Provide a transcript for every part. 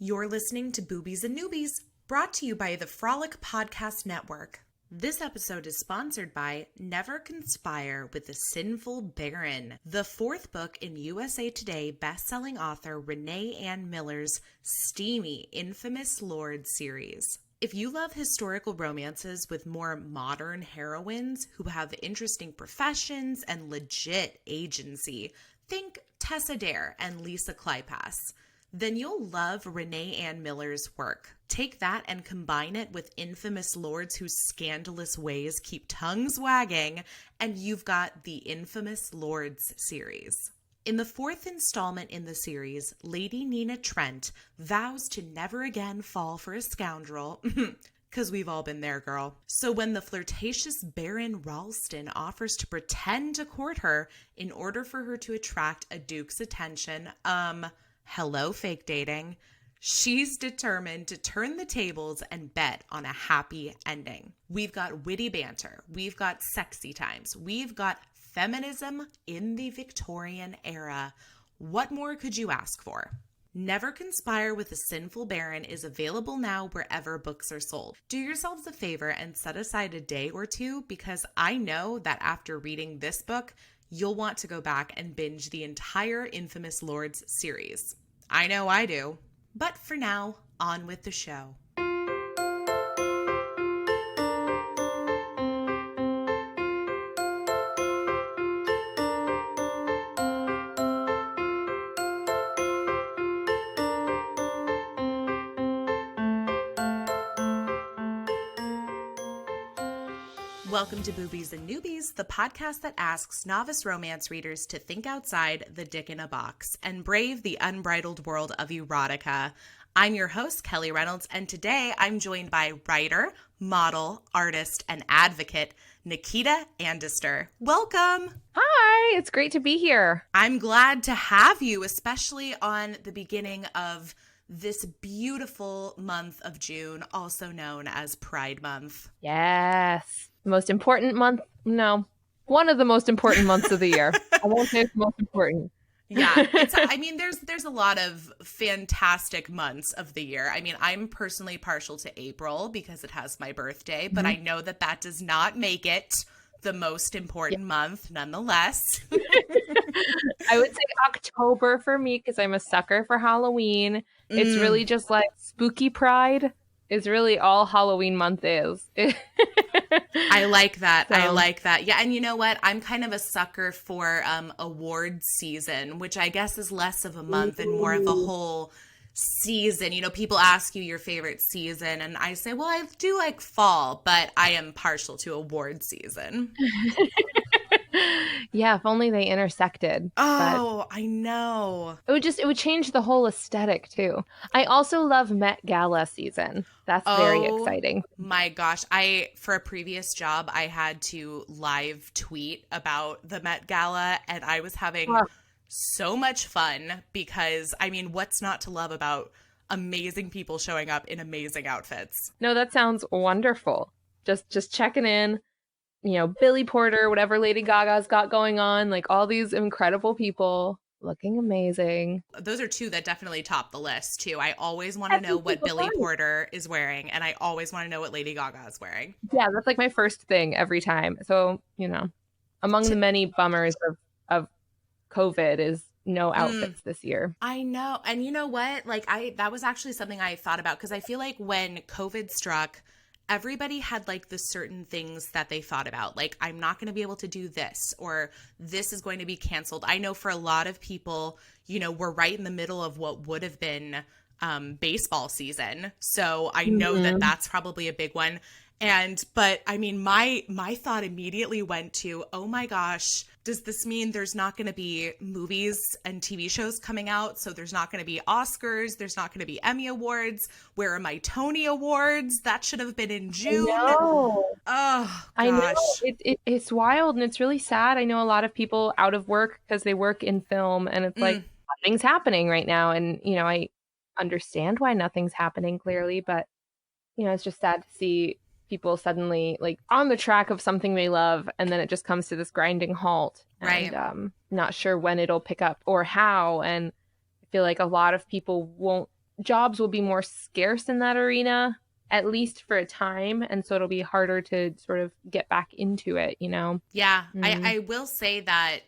You're listening to Boobies and Newbies, brought to you by the Frolic Podcast Network. This episode is sponsored by Never Conspire with the Sinful Baron, the fourth book in USA Today best-selling author Renee Ann Miller's steamy Infamous Lord series. If you love historical romances with more modern heroines who have interesting professions and legit agency, think Tessa Dare and Lisa Kleypas, then you'll love Renee Ann Miller's work. Take that and combine it with infamous lords whose scandalous ways keep tongues wagging, and you've got the Infamous Lords series. In the fourth installment in the series, Lady Nina Trent vows to never again fall for a scoundrel, because we've all been there, girl. So when the flirtatious Baron Ralston offers to pretend to court her in order for her to attract a duke's attention, hello, fake dating, she's determined to turn the tables and bet on a happy ending. We've got witty banter. We've got sexy times. We've got feminism in the Victorian era. What more could you ask for? Never Conspire with the Sinful Baron is available now wherever books are sold. Do yourselves a favor and set aside a day or two, because I know that after reading this book, you'll want to go back and binge the entire Infamous Lords series. I know I do. But for now, on with the show. Welcome to Boobies and Newbies, the podcast that asks novice romance readers to think outside the dick in a box and brave the unbridled world of erotica. I'm your host, Kelly Reynolds, and today I'm joined by writer, model, artist, and advocate, Nikita Andister. Welcome! Hi, it's great to be here. I'm glad to have you, especially on the beginning of this beautiful month of June, also known as Pride Month. Yes. The most important month? No. One of the most important months of the year. I won't say it's the most important. Yeah. There's a lot of fantastic months of the year. I mean, I'm personally partial to April because it has my birthday, but I know that does not make it the most important month nonetheless. I would say October for me because I'm a sucker for Halloween. It's really just like spooky pride is really all Halloween month is. I like that. So. I like that. Yeah. And you know what? I'm kind of a sucker for awards season, which I guess is less of a month and more of a whole season. You know, people ask you your favorite season and I say, well, I do like fall, but I am partial to award season. Yeah, if only they intersected. Oh, I know. It would change the whole aesthetic too. I also love Met Gala season. That's very exciting. My gosh. For a previous job, I had to live tweet about the Met Gala and I was having so much fun because, I mean, what's not to love about amazing people showing up in amazing outfits? No, that sounds wonderful. Just checking in. You know, Billy Porter, whatever Lady Gaga's got going on, like all these incredible people looking amazing. Those are two that definitely top the list too. I always want to know what Billy Porter is wearing and I always want to know what Lady Gaga is wearing. Yeah, that's like my first thing every time. So, you know, among the many bummers of COVID is no outfits this year. I know. And you know what? Like that was actually something I thought about because I feel like when COVID struck, everybody had like the certain things that they thought about. Like, I'm not going to be able to do this, or this is going to be canceled. I know for a lot of people, you know, we're right in the middle of what would have been baseball season. So I know that that's probably a big one. But I mean, my thought immediately went to, oh my gosh, does this mean there's not going to be movies and TV shows coming out? So there's not going to be Oscars. There's not going to be Emmy Awards. Where are my Tony Awards? That should have been in June. I know. Oh, gosh. I know. It's wild and it's really sad. I know a lot of people out of work because they work in film and it's like nothing's happening right now. And, you know, I understand why nothing's happening clearly, but, you know, it's just sad to see people suddenly like on the track of something they love and then it just comes to this grinding halt. Right. And not sure when it'll pick up or how. And I feel like a lot of people won't jobs will be more scarce in that arena, at least for a time. And so it'll be harder to sort of get back into it, you know? Yeah, I will say that,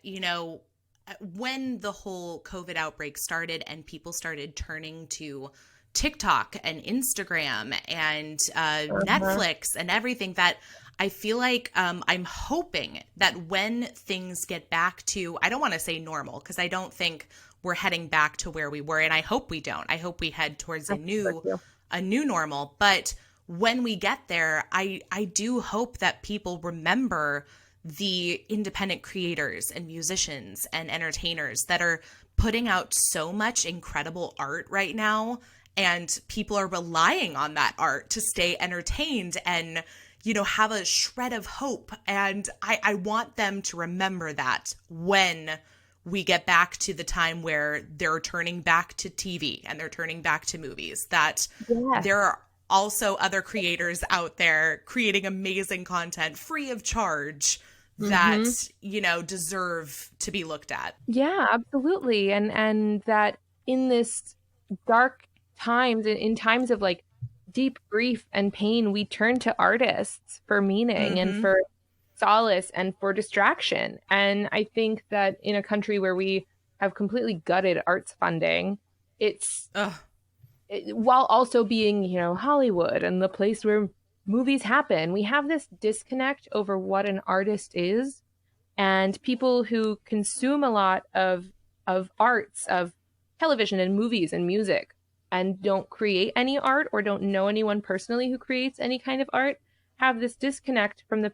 when the whole COVID outbreak started and people started turning to TikTok and Instagram and Netflix and everything, that I feel like I'm hoping that when things get back to, I don't want to say normal, because I don't think we're heading back to where we were, and I hope we don't. I hope we head towards a new normal. But when we get there, I do hope that people remember the independent creators and musicians and entertainers that are putting out so much incredible art right now, and people are relying on that art to stay entertained and, have a shred of hope. And I want them to remember that when we get back to the time where they're turning back to TV and they're turning back to movies, that there are also other creators out there creating amazing content free of charge that, deserve to be looked at. Yeah, absolutely. And that in this dark times, in times of like deep grief and pain, we turn to artists for meaning and for solace and for distraction. And I think that in a country where we have completely gutted arts funding, it's while also being, Hollywood and the place where movies happen, we have this disconnect over what an artist is. And people who consume a lot of arts, of television and movies and music, and don't create any art or don't know anyone personally who creates any kind of art, have this disconnect from the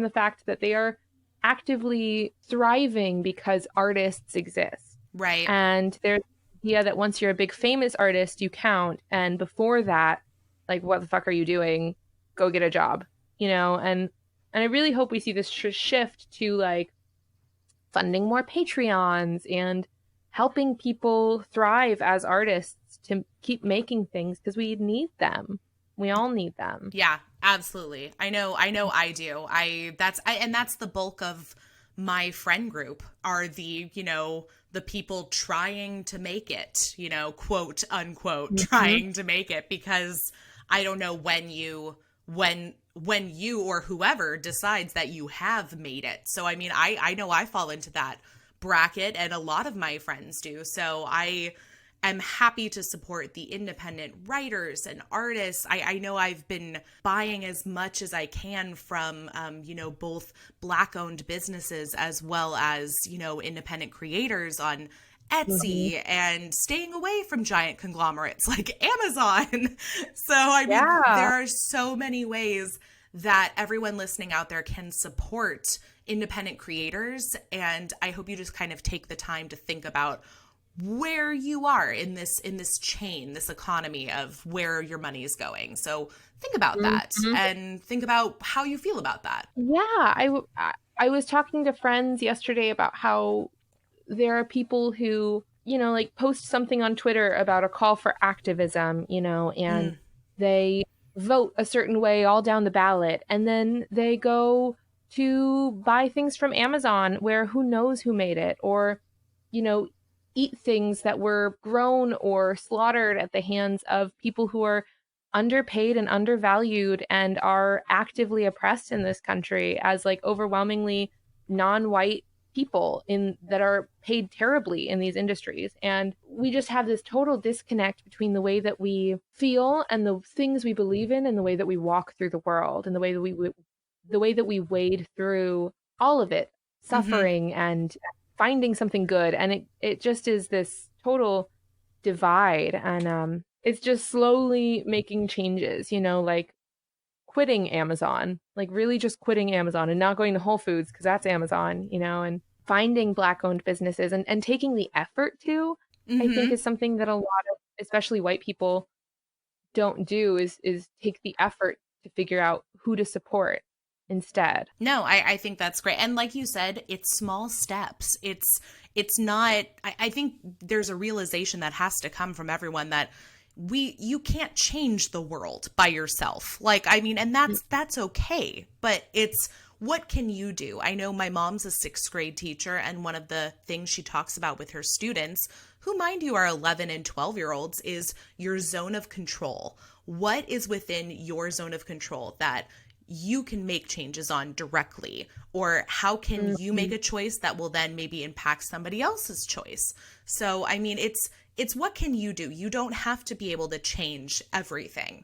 fact that they are actively thriving because artists exist. Right. And there's the idea that once you're a big famous artist, you count. And before that, like, what the fuck are you doing? Go get a job, And I really hope we see this shift to like funding more Patreons and helping people thrive as artists to keep making things, because we need them. We all need them. Yeah, absolutely. I know I do. And that's the bulk of my friend group, are the, the people trying to make it, quote unquote, trying to make it, because I don't know when you or whoever decides that you have made it. So, I mean, I know I fall into that bracket, and a lot of my friends do. So I am happy to support the independent writers and artists. I know I've been buying as much as I can from, both Black-owned businesses as well as, independent creators on Etsy, and staying away from giant conglomerates like Amazon. So, I mean, there are so many ways that everyone listening out there can support independent creators. And I hope you just kind of take the time to think about where you are in this chain, this economy of where your money is going. So think about that and think about how you feel about that. Yeah. I was talking to friends yesterday about how there are people who, like post something on Twitter about a call for activism, and they vote a certain way all down the ballot. And then they go to buy things from Amazon where who knows who made it, or, eat things that were grown or slaughtered at the hands of people who are underpaid and undervalued and are actively oppressed in this country as like overwhelmingly non-white people that are paid terribly in these industries. And we just have this total disconnect between the way that we feel and the things we believe in, and the way that we walk through the world, and the way that we wade through all of it, suffering and finding something good. And it just is this total divide. And it's just slowly making changes, like quitting Amazon, like really just quitting Amazon and not going to Whole Foods because that's Amazon, and finding Black-owned businesses and taking the effort to, I think, is something that a lot of, especially white people, don't do, is take the effort to figure out who to support instead. No, I think that's great. And like you said, it's small steps. It's not, I think there's a realization that has to come from everyone that you can't change the world by yourself. Like, I mean, and that's okay, but it's what can you do? I know my mom's a sixth grade teacher, and one of the things she talks about with her students, who mind you are 11 and 12-year-olds, is your zone of control. What is within your zone of control that you can make changes on directly? Or how can you make a choice that will then maybe impact somebody else's choice? So, I mean, it's what can you do? You don't have to be able to change everything.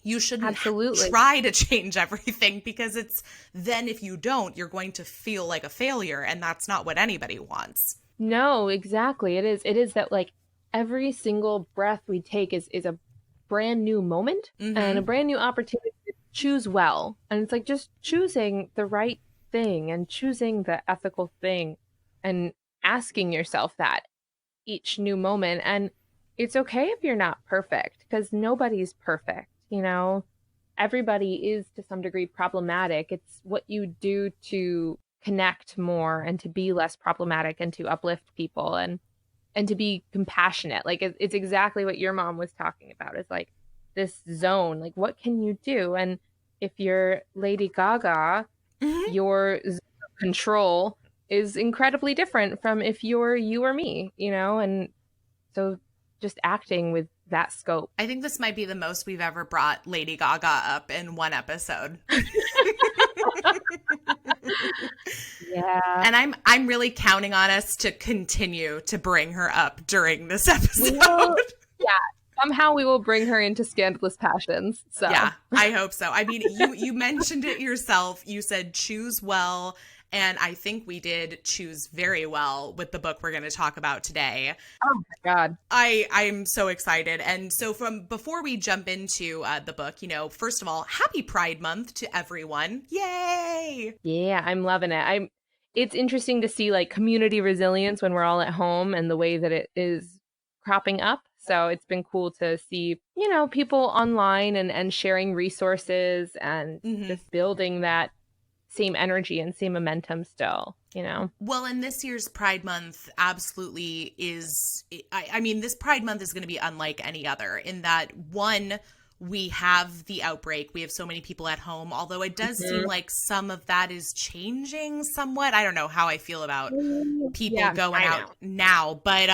You shouldn't Absolutely. try to change everything, because it's then if you don't, you're going to feel like a failure, and that's not what anybody wants. No, exactly. It is that like every single breath we take is a brand new moment and a brand new opportunity to choose well. And it's like just choosing the right thing and choosing the ethical thing and asking yourself that each new moment. And it's okay if you're not perfect, because nobody's perfect, you know? Everybody is to some degree problematic. It's what you do to connect more and to be less problematic and to uplift people and to be compassionate. Like it's exactly what your mom was talking about. It's like this zone, like what can you do? And if you're Lady Gaga, your zone of control is incredibly different from if you're you or me, you know? And so just acting with that scope. I think this might be the most we've ever brought Lady Gaga up in one episode. Yeah. And I'm really counting on us to continue to bring her up during this episode. Somehow we will bring her into Scandalous Passions. So yeah, I hope so. I mean, you mentioned it yourself. You said choose well. And I think we did choose very well with the book we're going to talk about today. Oh my God. I'm so excited. And so before we jump into the book, you know, first of all, happy Pride Month to everyone. Yay. Yeah, I'm loving it. It's interesting to see like community resilience when we're all at home and the way that it is cropping up. So it's been cool to see, you know, people online and sharing resources and just building that same energy and same momentum still, you know? Well, and this year's Pride Month absolutely is, I mean, this Pride Month is going to be unlike any other in that, one, we have the outbreak. We have so many people at home, although it does seem like some of that is changing somewhat. I don't know how I feel about people going out now, but,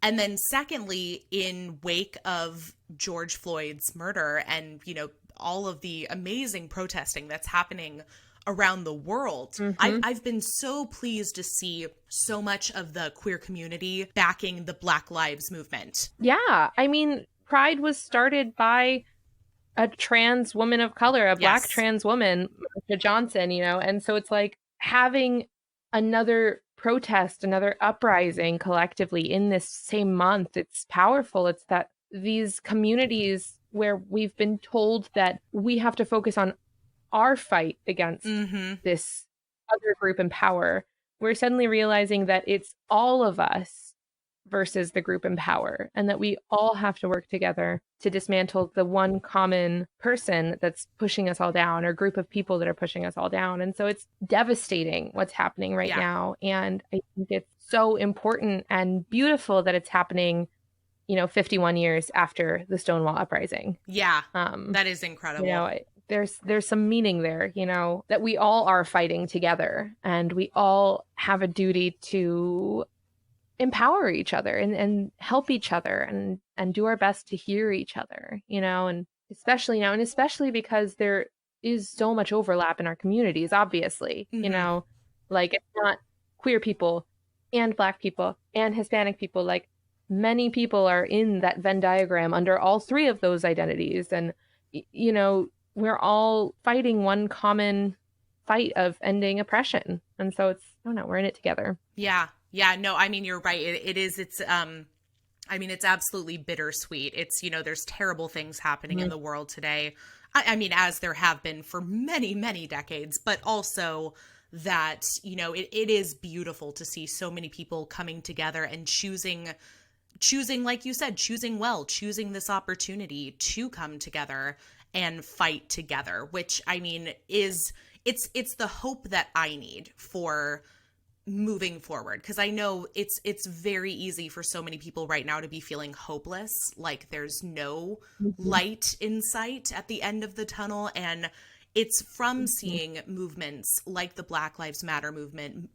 and then secondly, in wake of George Floyd's murder and, you know, all of the amazing protesting that's happening around the world, I've been so pleased to see so much of the queer community backing the Black Lives Movement. Yeah. I mean, Pride was started by a trans woman of color, a Black trans woman, Marsha Johnson, you know? And so it's like having another protest, another uprising collectively in this same month. It's powerful. It's that these communities where we've been told that we have to focus on our fight against this other group in power, we're suddenly realizing that it's all of us versus the group in power, and that we all have to work together to dismantle the one common person that's pushing us all down, or group of people that are pushing us all down. And so it's devastating what's happening right now. And I think it's so important and beautiful that it's happening, you know, 51 years after the Stonewall Uprising. Yeah, that is incredible. You know, there's some meaning there, you know, that we all are fighting together and we all have a duty to empower each other and help each other and do our best to hear each other, you know, and especially now, and especially because there is so much overlap in our communities, obviously, you know, like it's not queer people and Black people and Hispanic people, like many people are in that Venn diagram under all three of those identities. And, you know, we're all fighting one common fight of ending oppression. And so it's, I don't know, we're in it together. Yeah. Yeah. No, I mean, you're right. It's I mean, it's absolutely bittersweet. It's, you know, there's terrible things happening in the world today. I mean, as there have been for many, many decades, but also that, you know, it is beautiful to see so many people coming together and choosing, like you said, choosing well, choosing this opportunity to come together and fight together, which I mean it's the hope that I need for moving forward, because I know it's very easy for so many people right now to be feeling hopeless, like there's no light in sight at the end of the tunnel. And it's from seeing movements like the Black Lives Matter movement,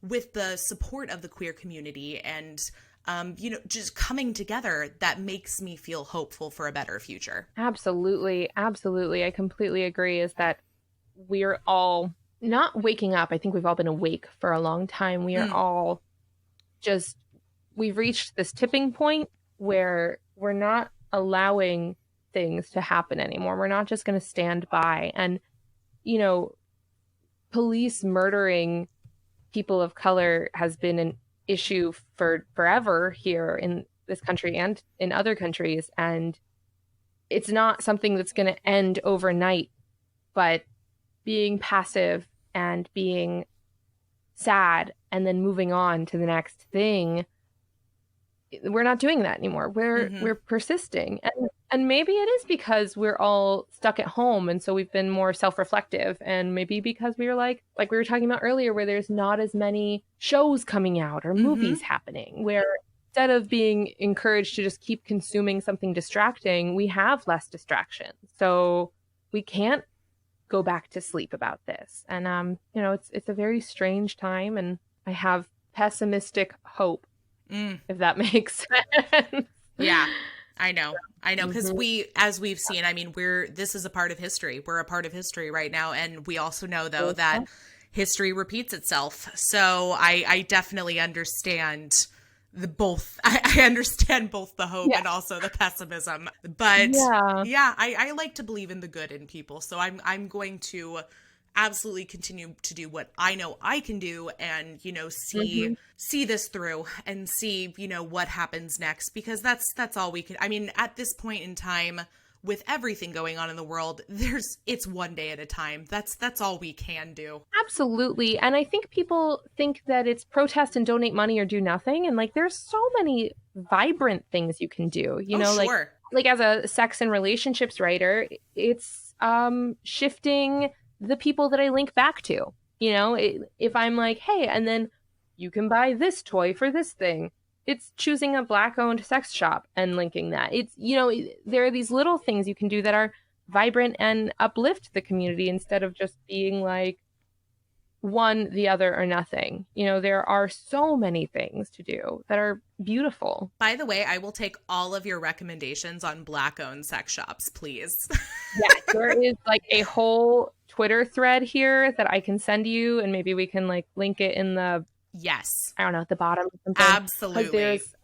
with the support of the queer community and, just coming together, that makes me feel hopeful for a better future. Absolutely. Absolutely. I completely agree, is that we're all not waking up. I think we've all been awake for a long time. We are all we've reached this tipping point where we're not allowing things to happen anymore. We're not just going to stand by. And, police murdering people of color has been an issue for forever here in this country and in other countries. And it's not something that's going to end overnight, but being passive and being sad and then moving on to the next thing, we're not doing that anymore. We're persisting. And maybe it is because we're all stuck at home, and so we've been more self-reflective, and maybe because we were like we were talking about earlier, where there's not as many shows coming out or movies happening, where instead of being encouraged to just keep consuming something distracting, we have less distractions. So we can't go back to sleep about this. And it's a very strange time, and I have pessimistic hope, if that makes sense. Yeah, I know. Because as we've seen, I mean, this is a part of history. We're a part of history right now. And we also know, though, that history repeats itself. So I definitely understand I understand both the hope and also the pessimism. But I like to believe in the good in people. So I'm going to absolutely continue to do what I know I can do, and see this through and see what happens next, because that's all we can. I mean, at this point in time, with everything going on in the world, it's one day at a time. That's all we can do. Absolutely. And I think people think that it's protest and donate money or do nothing, and there's so many vibrant things you can do, sure. like as a sex and relationships writer, it's shifting the people that I link back to. If I'm like, hey, and then you can buy this toy for this thing, it's choosing a Black-owned sex shop and linking that. It's, there are these little things you can do that are vibrant and uplift the community, instead of just being like one, the other, or nothing. There are so many things to do that are beautiful. By the way, I will take all of your recommendations on Black-owned sex shops, please. Yeah, there is a whole Twitter thread here that I can send you, and maybe we can link it in the I don't know, at the bottom or something. Absolutely. There's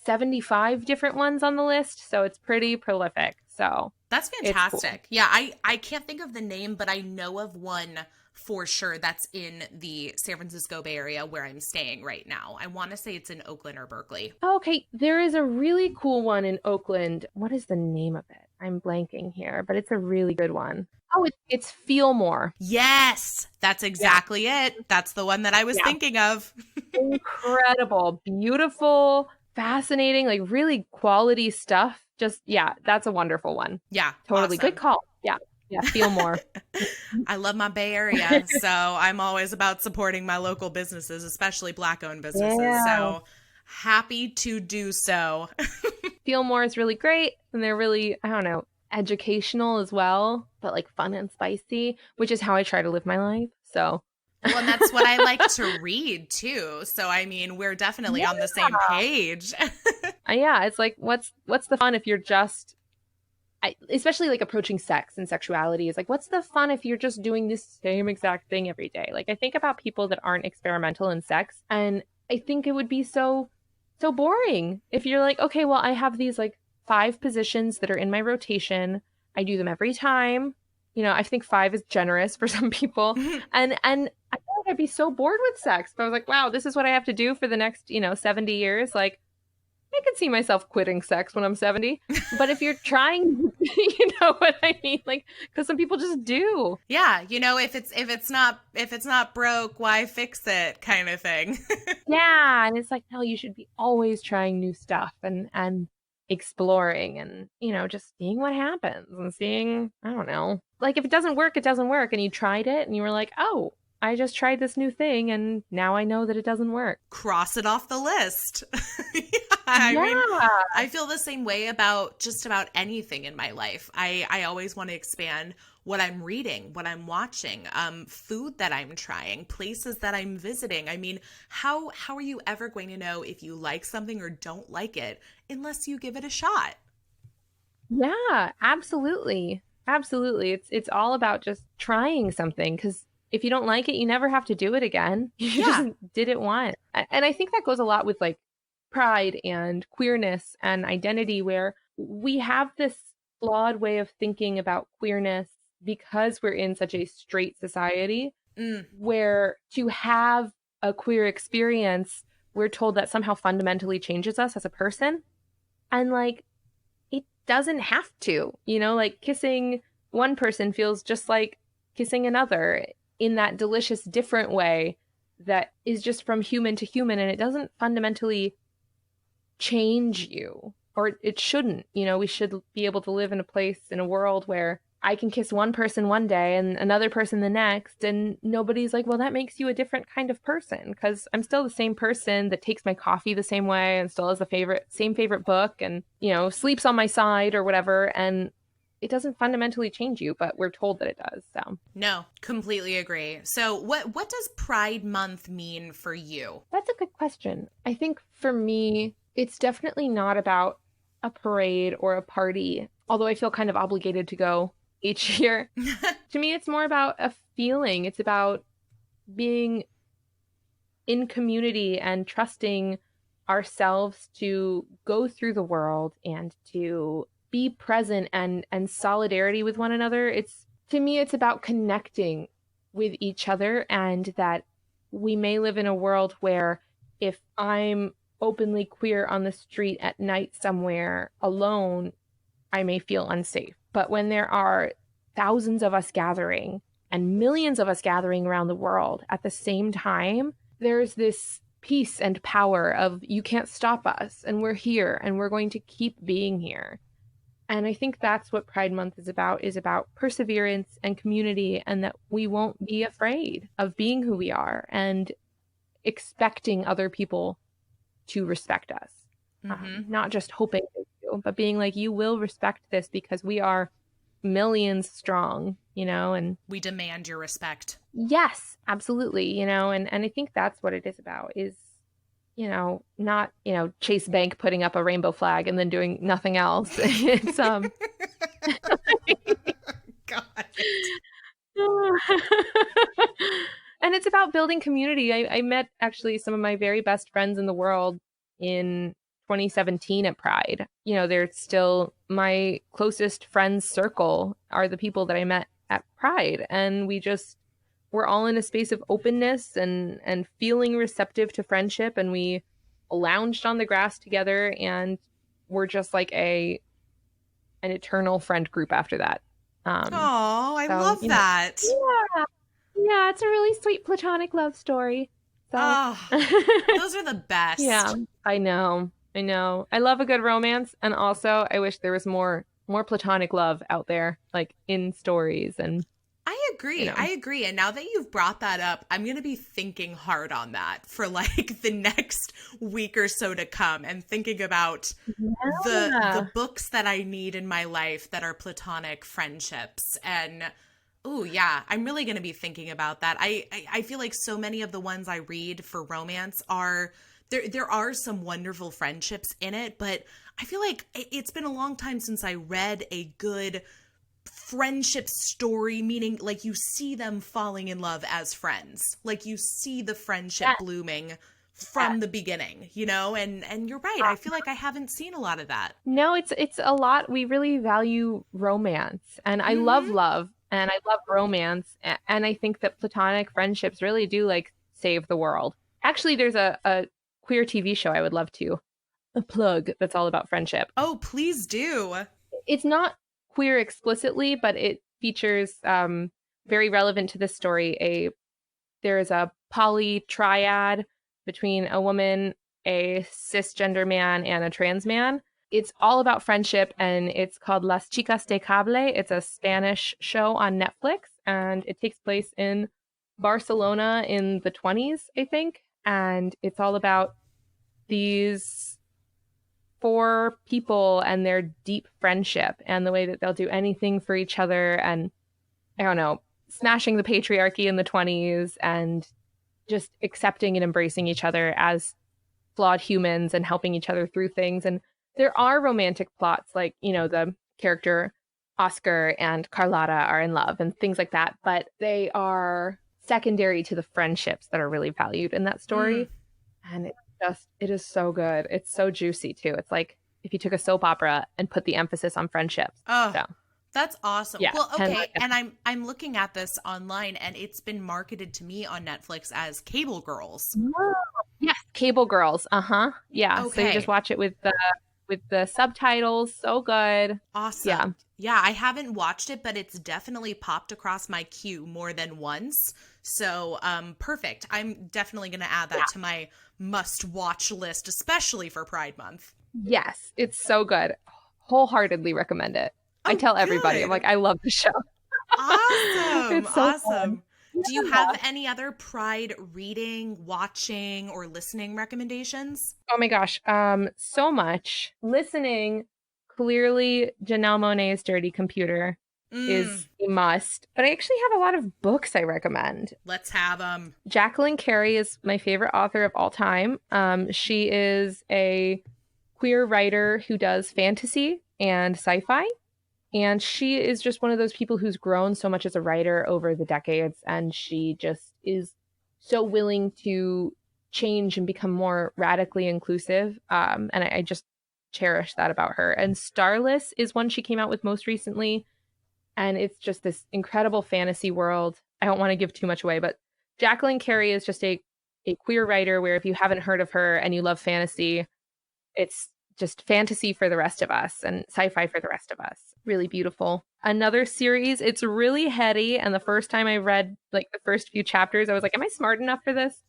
75 different ones on the list, so it's pretty prolific. So that's fantastic. Cool. Yeah, I can't think of the name, but I know of one for sure that's in the San Francisco Bay Area where I'm staying right now. I want to say it's in Oakland or Berkeley. Okay, there is a really cool one in Oakland. What is the name of it? I'm blanking here, but it's a really good one. Oh, it's Feel More. Yes, that's exactly it. That's the one that I was thinking of. Incredible, beautiful, fascinating, really quality stuff. Just, that's a wonderful one. Yeah, totally. Awesome. Good call. Yeah, Feel More. I love my Bay Area, so I'm always about supporting my local businesses, especially Black-owned businesses. Yeah. So happy to do so. Feel More is really great, and they're really, educational as well, but fun and spicy, which is how I try to live my life. So well, and that's what I like to read too. So I mean, we're definitely on the same page. It's what's the fun if you're just especially approaching sex and sexuality is what's the fun if you're just doing this same exact thing every day? I think about people that aren't experimental in sex, and I think it would be so boring if you're okay, well, I have these 5 positions that are in my rotation. I do them every time. I think 5 is generous for some people. And I feel I'd be so bored with sex. But I was wow, this is what I have to do for the next, 70 years. I could see myself quitting sex when I'm 70. But if you're trying, you know what I mean? Because some people just do. Yeah. If it's not broke, why fix it kind of thing. Yeah. And it's no, you should be always trying new stuff and exploring and, just seeing what happens and seeing, I don't know, if it doesn't work, it doesn't work. And you tried it and you were oh, I just tried this new thing and now I know that it doesn't work. Cross it off the list. I Yeah. mean, I feel the same way about just about anything in my life. I always want to expand what I'm reading, what I'm watching, food that I'm trying, places that I'm visiting. I mean, how are you ever going to know if you like something or don't like it unless you give it a shot? Yeah, absolutely. Absolutely. It's all about just trying something because if you don't like it, you never have to do it again. You just Yeah. did it once. And I think that goes a lot with like pride and queerness and identity, where we have this flawed way of thinking about queerness because we're in such a straight society Mm. where to have a queer experience, we're told that somehow fundamentally changes us as a person. And like, it doesn't have to, like kissing one person feels just like kissing another in that delicious different way that is just from human to human, and it doesn't fundamentally change you, or it shouldn't. We should be able to live in a place, in a world where I can kiss one person one day and another person the next, and nobody's like, well, that makes you a different kind of person, because I'm still the same person that takes my coffee the same way and still has the same favorite book and, sleeps on my side or whatever. And it doesn't fundamentally change you, but we're told that it does. So No, completely agree. So what does Pride Month mean for you? that's a good question. I think for me, it's definitely not about a parade or a party, although I feel kind of obligated to go each year. To me, it's more about a feeling. It's about being in community and trusting ourselves to go through the world and to be present and solidarity with one another. It's, to me, it's about connecting with each other, and that we may live in a world where if I'm openly queer on the street at night somewhere alone, I may feel unsafe. But when there are thousands of us gathering and millions of us gathering around the world at the same time, there's this peace and power of you can't stop us, and we're here and we're going to keep being here. And I think that's what Pride Month is about perseverance and community, and that we won't be afraid of being who we are and expecting other people to respect us. Not just hoping they do, but being like, you will respect this because we are millions strong, and We demand your respect. yes, absolutely, and I think that's what it is about is, not, Chase Bank putting up a rainbow flag and then doing nothing else. It's God. and it's about building community. I met actually some of my very best friends in the world in 2017 at Pride. They're still my closest friends circle are the people that I met at Pride. And we're all in a space of openness and feeling receptive to friendship. And we lounged on the grass together, and we're just like an eternal friend group after that. Oh, I So, love that. yeah. Yeah, it's a really sweet platonic love story. So Oh, those are the best. yeah, I know. I know. I love a good romance, and also I wish there was more platonic love out there, like in stories. And I agree. I agree. And now that you've brought that up, I'm going to be thinking hard on that for like the next week or so to come, and thinking about the books that I need in my life that are platonic friendships. And oh yeah, I'm really going to be thinking about that. I feel like so many of the ones I read for romance are there are some wonderful friendships in it, but I feel like it's been a long time since I read a good friendship story, meaning like you see them falling in love as friends, like you see the friendship blooming from the beginning, and you're right, I feel like I haven't seen a lot of that. No, it's a lot. We really value romance, and I love love, and I love romance, and I think that platonic friendships really do like save the world. Actually, there's a queer TV show I would love to plug that's all about friendship. Oh, please do. It's not queer explicitly, but it features very relevant to this story. There is a poly triad between a woman, a cisgender man, and a trans man. It's all about friendship, and it's called Las Chicas de Cable. It's a Spanish show on Netflix, and it takes place in Barcelona in the 20s, I think. And it's all about these four people and their deep friendship and the way that they'll do anything for each other, and I don't know, smashing the patriarchy in the 20s and just accepting and embracing each other as flawed humans and helping each other through things. And there are romantic plots, like, you know, the character Oscar and Carlotta are in love and things like that, but they are secondary to the friendships that are really valued in that story. And it is so good. It's so juicy too. It's like if you took a soap opera and put the emphasis on friendships. Oh, so, that's awesome. yeah, Well, okay, and I'm looking at this online, and it's been marketed to me on Netflix as Cable Girls. Yes, Cable Girls. Yeah. Okay. So you just watch it with the subtitles. So good. Awesome. Yeah, I haven't watched it, but it's definitely popped across my queue more than once. So, perfect. I'm definitely going to add that to my must-watch list, especially for Pride Month. Yes, it's so good. Wholeheartedly recommend it. I tell everybody, good. I'm like, I love the show. Awesome. It's so awesome. fun. Do you have any other Pride reading, watching, or listening recommendations? Oh my gosh. So much. Listening, clearly Janelle Monáe's Dirty Computer is a must. But I actually have a lot of books I recommend. Let's have them. Jacqueline Carey is my favorite author of all time. She is a queer writer who does fantasy and sci-fi. And she is just one of those people who's grown so much as a writer over the decades. And she just is so willing to change and become more radically inclusive. And I just cherish that about her. And Starless is one she came out with most recently. And it's just this incredible fantasy world. I don't want to give too much away, but Jacqueline Carey is just a queer writer where if you haven't heard of her and you love fantasy, it's just fantasy for the rest of us and sci-fi for the rest of us. Really beautiful. Another series, it's really heady. And the first time I read like the first few chapters, I was like, am I smart enough for this?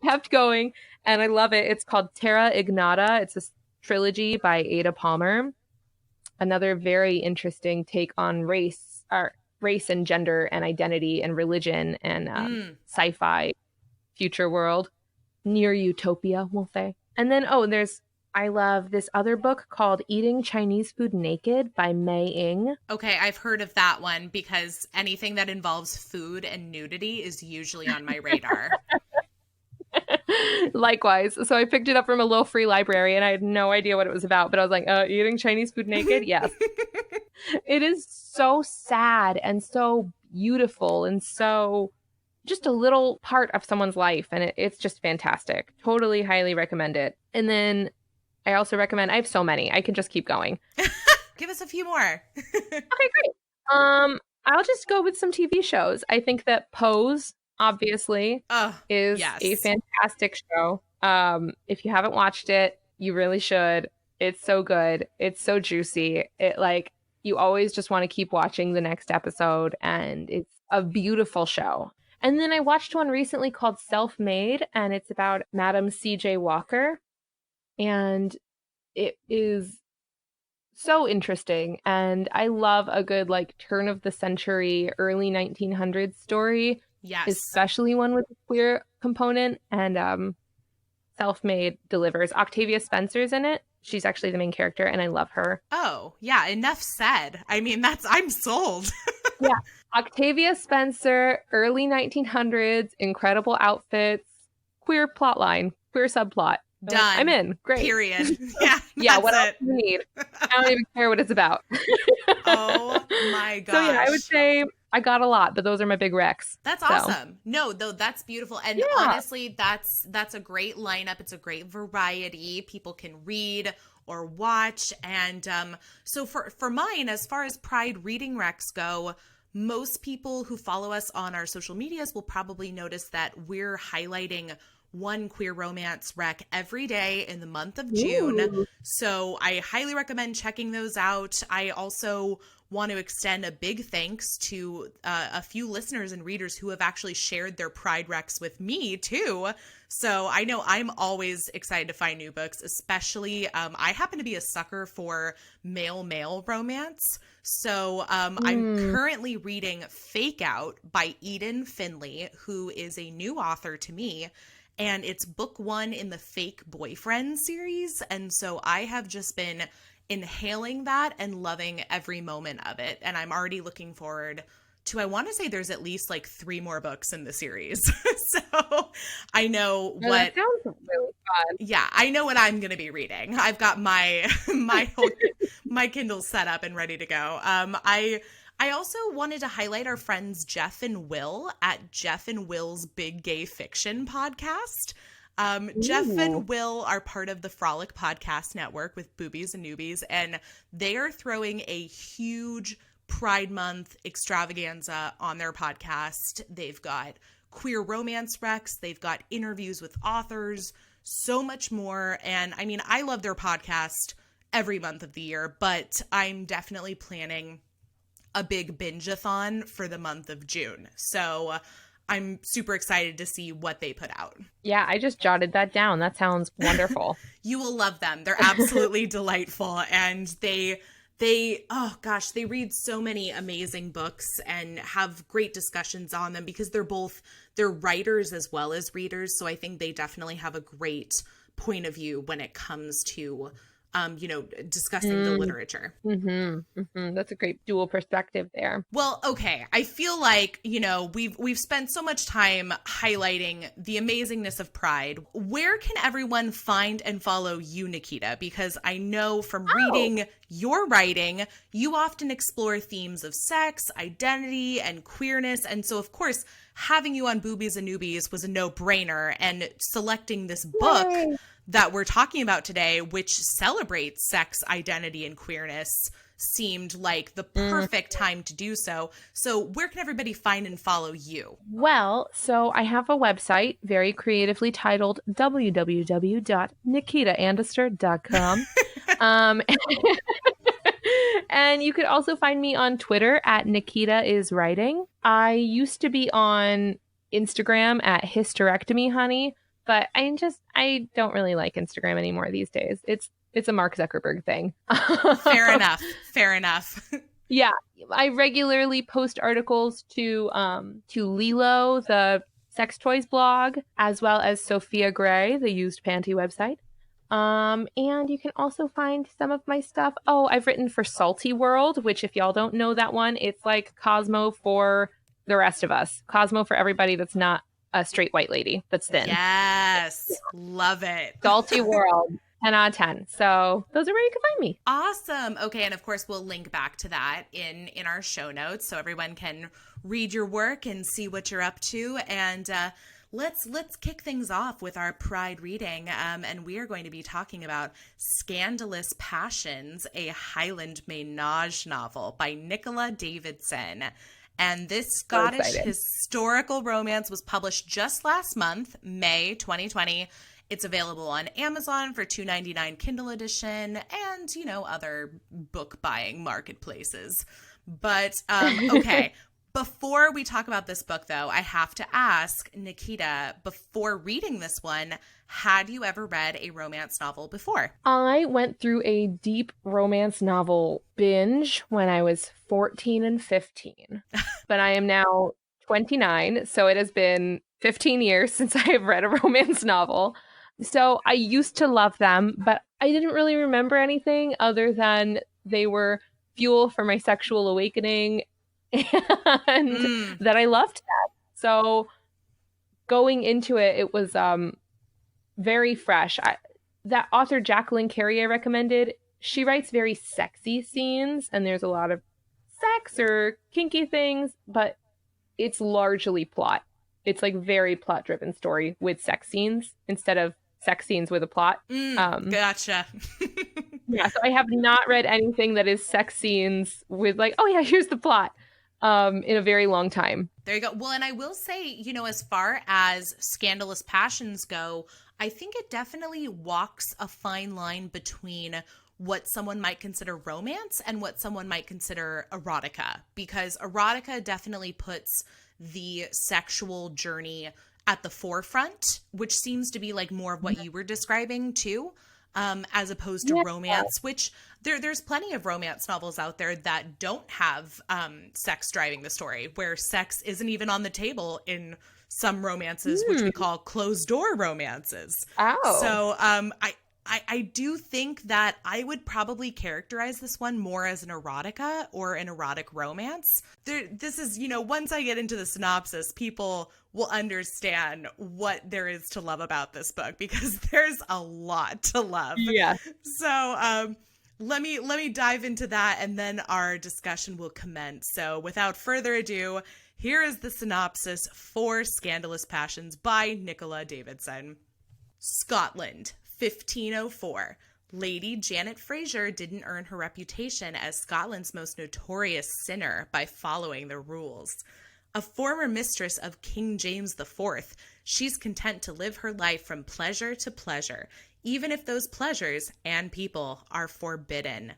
Kept going and I love it. It's called Terra Ignata. It's a trilogy by Ada Palmer. Another very interesting take on race and gender and identity and religion and sci-fi future world. Near utopia, we'll say. And then, I love this other book called Eating Chinese Food Naked by Mei Ing. Okay, I've heard of that one because anything that involves food and nudity is usually on my radar. Likewise. So I picked it up from a little free library and I had no idea what it was about, but I was like, eating Chinese food naked? Yes. It is so sad and so beautiful and so just a little part of someone's life. And it's just fantastic. Totally highly recommend it. And then I also recommend, I have so many. I can just keep going. Give us a few more. Okay, great. I'll just go with some TV shows. I think that Pose, obviously, is a fantastic show. If you haven't watched it, you really should. It's so good. It's so juicy. You always just want to keep watching the next episode, and it's a beautiful show. And then I watched one recently called Self-Made, and it's about Madam C.J. Walker. And it is so interesting. And I love a good, turn of the century, early 1900s story. Yes. Especially one with a queer component. And Self-Made delivers. Octavia Spencer's in it. She's actually the main character, and I love her. Oh, yeah. Enough said. I mean, I'm sold. Yeah. Octavia Spencer, early 1900s, incredible outfits, queer plotline, queer subplot. Done. I'm in. Great. Period. Yeah. Yeah. What else do you need? I don't even care what it's about. Oh my gosh. So yeah, I would say I got a lot, but those are my big recs. That's awesome. No, though, that's beautiful. And honestly, that's a great lineup. It's a great variety. People can read or watch. And so for mine, as far as Pride reading recs go, most people who follow us on our social medias will probably notice that we're highlighting one queer romance rec every day in the month of June. Ooh. So I highly recommend checking those out. I also want to extend a big thanks to a few listeners and readers who have actually shared their Pride recs with me too. So I know I'm always excited to find new books, especially I happen to be a sucker for male romance. So I'm currently reading Fake Out by Eden Finley, who is a new author to me. and it's book 1 in the Fake Boyfriend series. And so I have just been inhaling that and loving every moment of it. And I'm already looking forward to, I want to say there's at least like 3 more books in the series. So I know what. That sounds really fun. Yeah, I know what I'm going to be reading. I've got my my Kindle set up and ready to go. I also wanted to highlight our friends Jeff and Will at Jeff and Will's Big Gay Fiction podcast. Jeff and Will are part of the Frolic Podcast Network with Boobies and Newbies, and they are throwing a huge Pride Month extravaganza on their podcast. They've got queer romance recs, they've got interviews with authors, so much more. And I mean, I love their podcast every month of the year, but I'm definitely planning a big binge-a-thon for the month of June. So I'm super excited to see what they put out. Yeah, I just jotted that down. That sounds wonderful. You will love them. They're absolutely delightful. And they oh gosh, they read so many amazing books and have great discussions on them because they're writers as well as readers. So I think they definitely have a great point of view when it comes to discussing the literature. That's a great dual perspective there. Well, okay. I feel like, we've spent so much time highlighting the amazingness of Pride. Where can everyone find and follow you, Nikita? Because I know from reading your writing, you often explore themes of sex, identity, and queerness. And so, of course, having you on Boobies and Newbies was a no-brainer, and selecting this book that we're talking about today, which celebrates sex, identity, and queerness, seemed like the perfect time to do so. So where can everybody find and follow you? Well, so I have a website very creatively titled www.nikitaandister.com. And you could also find me on Twitter at Nikita is Writing. I used to be on Instagram at Hysterectomy Honey, but I don't really like Instagram anymore these days. It's a Mark Zuckerberg thing. Fair enough. Yeah, I regularly post articles to Lilo, the sex toys blog, as well as Sophia Gray, the used panty website. And you can also find some of my stuff. Oh, I've written for Salty World, which if y'all don't know that one, it's like Cosmo for the rest of us. Cosmo for everybody that's not a straight white lady that's thin. Yes. Love it. Salty World. 10 out of 10. So those are where you can find me. Awesome. Okay. And of course, we'll link back to that in our show notes so everyone can read your work and see what you're up to. And let's kick things off with our Pride reading. And we are going to be talking about Scandalous Passions, a Highland Ménage novel by Nicola Davidson. And this Scottish historical romance was published just last month, May 2020. It's available on Amazon for $2.99 Kindle edition and, other book buying marketplaces. But, okay. Before we talk about this book, though, I have to ask, Nikita, before reading this one, had you ever read a romance novel before? I went through a deep romance novel binge when I was 14 and 15. But I am now 29, so it has been 15 years since I have read a romance novel. So I used to love them, but I didn't really remember anything other than they were fuel for my sexual awakening and that I loved that. So going into it, it was very fresh. That author Jacqueline Carey I recommended, she writes very sexy scenes, and there's a lot of sex or kinky things, but it's largely plot. It's like very plot-driven story with sex scenes instead of sex scenes with a plot. Gotcha. Yeah, so I have not read anything that is sex scenes with like, oh yeah, here's the plot. In a very long time. There you go. Well, and I will say, as far as Scandalous Passions go, I think it definitely walks a fine line between what someone might consider romance and what someone might consider erotica, because erotica definitely puts the sexual journey at the forefront, which seems to be like more of what you were describing too. As opposed to romance, which there's plenty of romance novels out there that don't have sex driving the story, where sex isn't even on the table in some romances, which we call closed door romances. Oh. So I do think that I would probably characterize this one more as an erotica or an erotic romance. This is, once I get into the synopsis, people will understand what there is to love about this book, because there's a lot to love. Yeah. So let me dive into that, and then our discussion will commence. So without further ado, here is the synopsis for Scandalous Passions by Nicola Davidson. Scotland, 1504. Lady Janet Fraser didn't earn her reputation as Scotland's most notorious sinner by following the rules. A former mistress of King James IV, she's content to live her life from pleasure to pleasure, even if those pleasures and people are forbidden.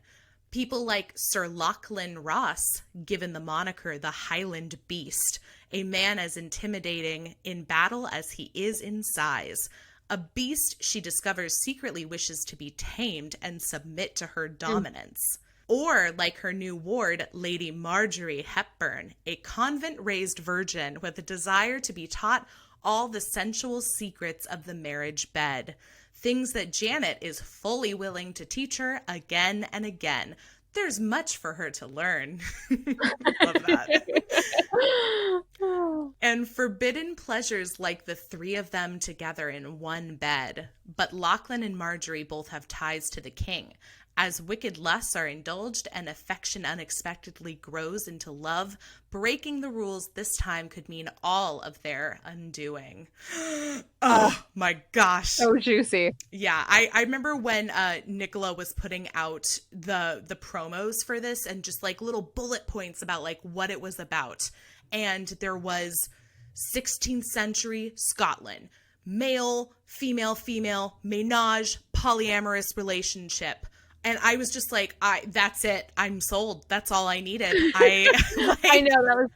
People like Sir Lachlan Ross, given the moniker the Highland Beast, a man as intimidating in battle as he is in size. A beast she discovers secretly wishes to be tamed and submit to her dominance. Or like her new ward, Lady Marjorie Hepburn, a convent-raised virgin with a desire to be taught all the sensual secrets of the marriage bed. Things that Janet is fully willing to teach her again and again. There's much for her to learn. Love that. And forbidden pleasures like the three of them together in one bed. But Lachlan and Marjorie both have ties to the king. As wicked lusts are indulged and affection unexpectedly grows into love, breaking the rules this time could mean all of their undoing. Oh my gosh. So juicy. Yeah, I remember when Nicola was putting out the promos for this, and just like little bullet points about like what it was about. And there was 16th century Scotland, male, female, menage, polyamorous relationship. And I was just like, that's it. I'm sold. That's all I needed. I know, that was,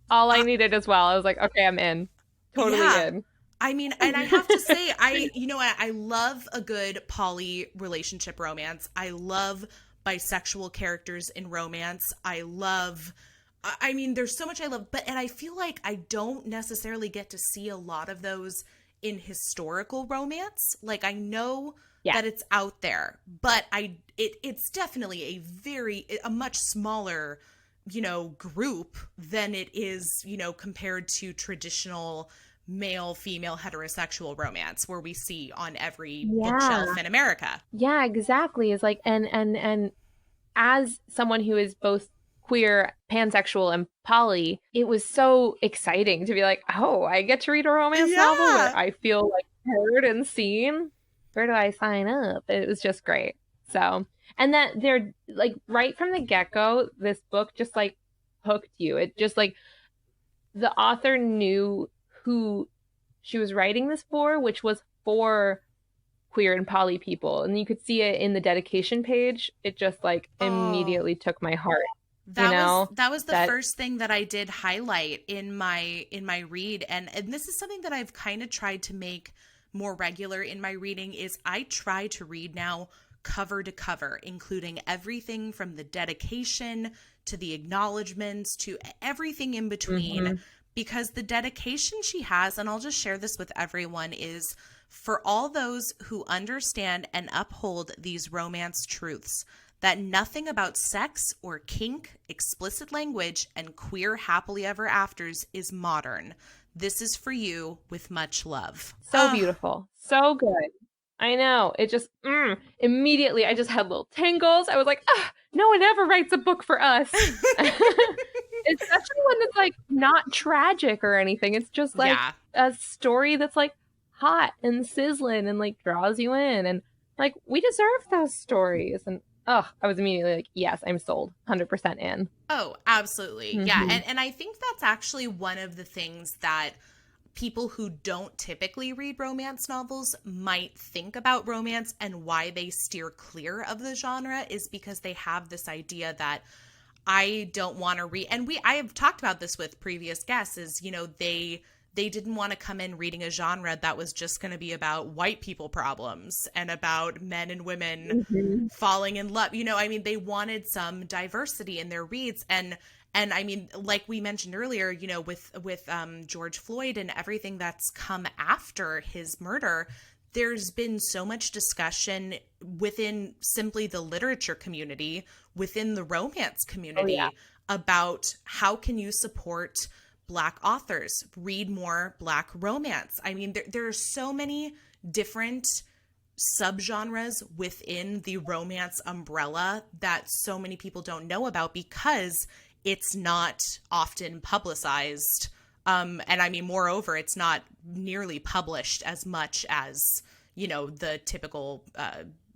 all I needed as well. I was like, okay, I'm in. Totally in. I mean, and I have to say, I love a good poly relationship romance. I love bisexual characters in romance. There's so much I love, and I feel like I don't necessarily get to see a lot of those in historical romance. Like, I know that it's out there, but it's definitely a much smaller, group than it is, compared to traditional male, female, heterosexual romance where we see on every bookshelf in America. Yeah, exactly. It's like, and as someone who is both queer, pansexual, and poly, it was so exciting to be like, oh, I get to read a romance novel where I feel like heard and seen. Where do I sign up? It was just great. So, and that they're like right from the get-go, this book just like hooked you. It just like the author knew who she was writing this for, which was for queer and poly people. And you could see it in the dedication page. It just like immediately took my heart. That was the first thing that I did highlight in my read. And this is something that I've kind of tried to make more regular in my reading, is I try to read now cover to cover, including everything from the dedication to the acknowledgments to everything in between, because the dedication she has, and I'll just share this with everyone, is for all those who understand and uphold these romance truths, that nothing about sex or kink, explicit language, and queer happily ever afters is modern. This is for you with much love. So beautiful. So good. I know. It just, immediately, I just had little tingles. I was like, no one ever writes a book for us. Especially one that's like not tragic or anything. It's just like a story that's like hot and sizzling and like draws you in. And like, we deserve those stories. And I was immediately like, yes, I'm sold. 100% in. Oh, absolutely. Yeah. And I think that's actually one of the things that people who don't typically read romance novels might think about romance and why they steer clear of the genre, is because they have this idea that I don't want to read. And I have talked about this with previous guests, is, they didn't want to come in reading a genre that was just going to be about white people problems and about men and women falling in love. They wanted some diversity in their reads. And And I mean, like we mentioned earlier, you know, with George Floyd and everything that's come after his murder, there's been so much discussion within simply the literature community, within the romance community, about how can you support Black authors, read more Black romance. I mean, there are so many different subgenres within the romance umbrella that so many people don't know about because it's not often publicized. And I mean, moreover, it's not nearly published as much as, you know, the typical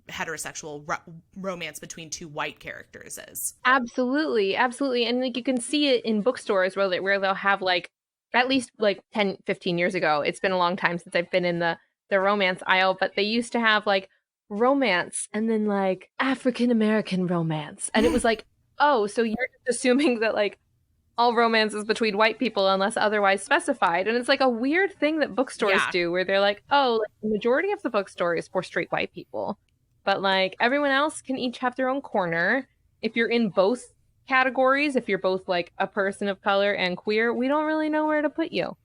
heterosexual romance between two white characters is. Absolutely. Absolutely. And like you can see it in bookstores where they'll have like, at least like 10, 15 years ago. It's been a long time since I've been in the romance aisle, but they used to have like romance and then like African American romance. And it was like, oh, so you're just assuming that like all romance is between white people unless otherwise specified. And it's like a weird thing that bookstores do where they're like, oh, like, the majority of the bookstore is for straight white people. But like everyone else can each have their own corner. If you're in both categories, if you're both like a person of color and queer, we don't really know where to put you.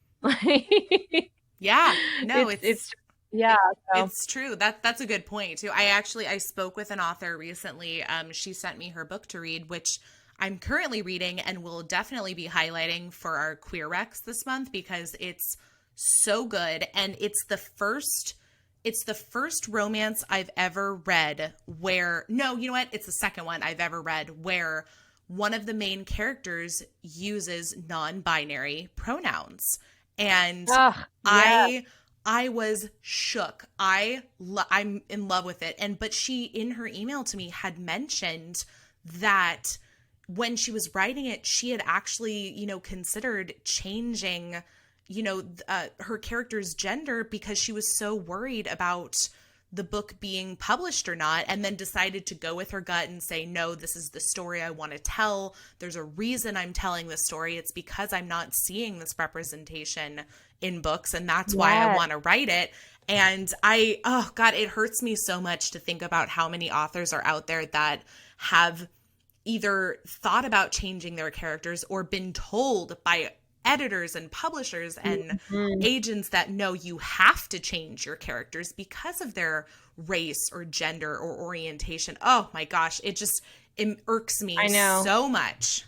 Yeah, no, it's true. That's a good point too. I spoke with an author recently. She sent me her book to read, which I'm currently reading and will definitely be highlighting for our Queer Recs this month because it's so good. And it's the first romance I've ever read where, no, you know what? It's the second one I've ever read where one of the main characters uses non-binary pronouns. And I was shook. I'm in love with it. But she, in her email to me, had mentioned that when she was writing it, she had actually, you know, considered changing, you know, her character's gender because she was so worried about the book being published or not, and then decided to go with her gut and say, no, this is the story I want to tell. There's a reason I'm telling this story. It's because I'm not seeing this representation in books, and that's why I want to write it. And oh God, it hurts me so much to think about how many authors are out there that have either thought about changing their characters or been told by editors and publishers and agents that no, you have to change your characters because of their race or gender or orientation. Oh my gosh, it irks me so much.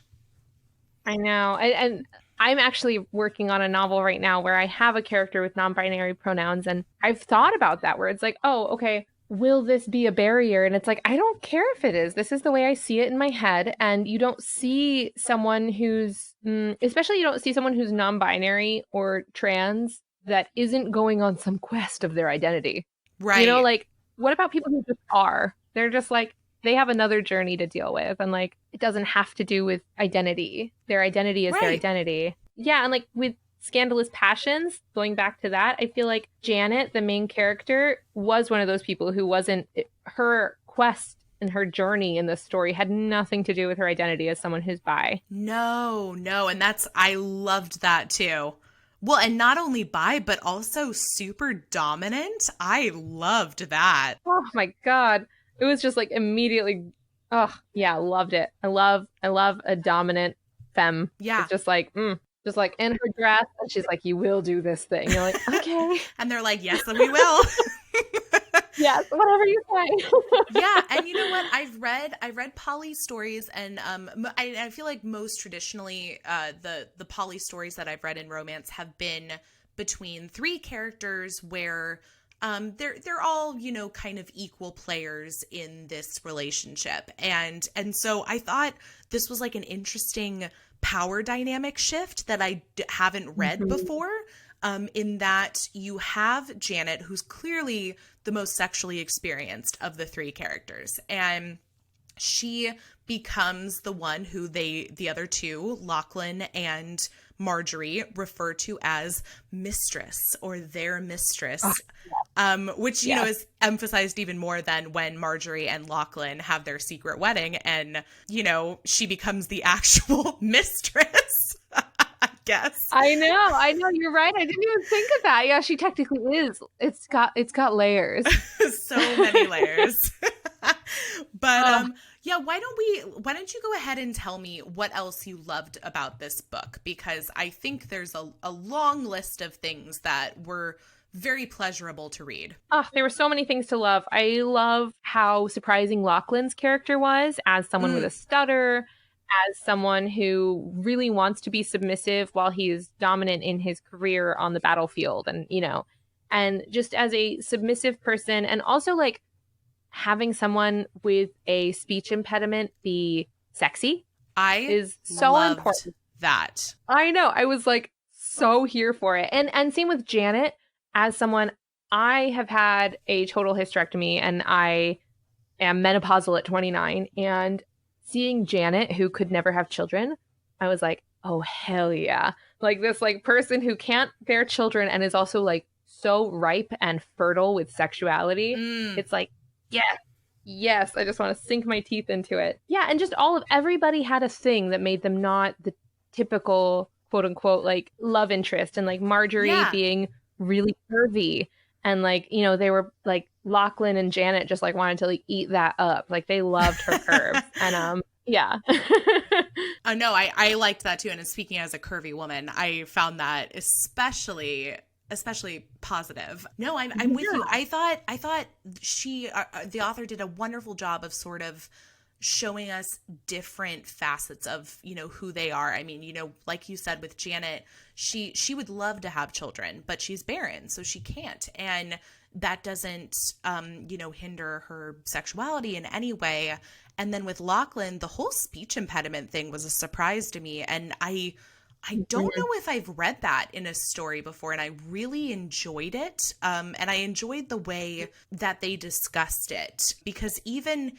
I know. And I'm actually working on a novel right now where I have a character with non-binary pronouns, and I've thought about that where it's like, oh, okay, will this be a barrier? And it's like, I don't care if it is. This is the way I see it in my head. And you don't see someone who's, especially you don't see someone who's non-binary or trans that isn't going on some quest of their identity. Right. You know, like, what about people who just are? They're just like, they have another journey to deal with. And like, it doesn't have to do with identity. Their identity is their identity. Yeah. And like with Scandalous Passions, going back to that, I feel like Janet, the main character, was one of those people who wasn't, her quest and her journey in the story had nothing to do with her identity as someone who's bi. No. And I loved that too. Well, and not only bi, but also super dominant. I loved that. Oh my God. It was just like immediately, oh yeah, loved it. I love a dominant femme. Yeah. It's just like, just like in her dress, and she's like, you will do this thing. You're like, okay. And they're like, yes, and we will. Yes, whatever you say. Yeah, and you know what? I've read poly stories, and I feel like most traditionally, the poly stories that I've read in romance have been between three characters where they're all, you know, kind of equal players in this relationship, and so I thought this was like an interesting power dynamic shift that I haven't read before, in that you have Janet, who's clearly the most sexually experienced of the three characters, and she becomes the one who the other two, Lachlan and Marjorie, refer to as mistress or their mistress, which, you know, is emphasized even more than when Marjorie and Lachlan have their secret wedding and, you know, she becomes the actual mistress. I guess. I know. You're right. I didn't even think of that. Yeah, she technically is. It's got layers. So many layers. But yeah, why don't you go ahead and tell me what else you loved about this book? Because I think there's a long list of things that were very pleasurable to read. Oh, there were so many things to love. I love how surprising Lachlan's character was as someone with a stutter, as someone who really wants to be submissive while he is dominant in his career on the battlefield. And, and just as a submissive person, and also like having someone with a speech impediment be sexy is so important. That. I know. I was like so here for it. And same with Janet. As someone, I have had a total hysterectomy and I am menopausal at 29. And seeing Janet, who could never have children, I was like, oh, hell yeah. Like this like person who can't bear children and is also like so ripe and fertile with sexuality. It's like, yes, I just want to sink my teeth into it. Yeah, and just everybody had a thing that made them not the typical quote unquote like love interest, and like Marjorie being really curvy, and like they were like Lachlan and Janet just like wanted to like eat that up, like they loved her curves. And yeah. No, I liked that too. And speaking as a curvy woman, I found that especially positive. No, I'm with you. I thought she the author did a wonderful job of sort of showing us different facets of, who they are. I mean, like you said with Janet, she would love to have children, but she's barren, so she can't. And that doesn't, hinder her sexuality in any way. And then with Lachlan, the whole speech impediment thing was a surprise to me. And I don't know if I've read that in a story before, and I really enjoyed it. And I enjoyed the way that they discussed it, because even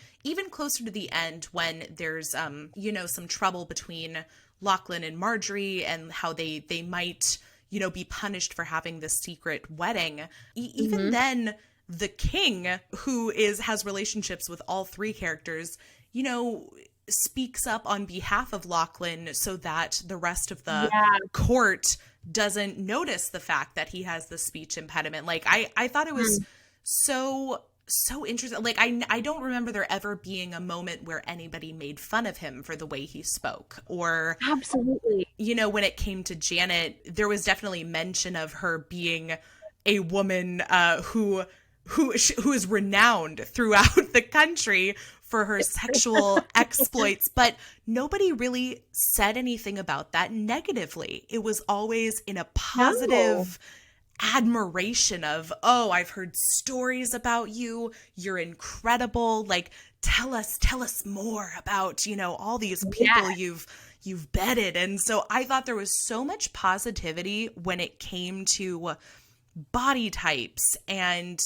closer to the end, when there's, some trouble between Lachlan and Marjorie and how they might, be punished for having this secret wedding, even then the king, who has relationships with all three characters, speaks up on behalf of Lachlan so that the rest of the court doesn't notice the fact that he has the speech impediment. Like I thought it was so interesting. Like I don't remember there ever being a moment where anybody made fun of him for the way he spoke, or absolutely, when it came to Janet, there was definitely mention of her being a woman who is renowned throughout the country for her sexual exploits, but nobody really said anything about that negatively. It was always in a positive admiration of, oh, I've heard stories about you. You're incredible. Like, tell us more about, all these people you've bedded. And so I thought there was so much positivity when it came to body types and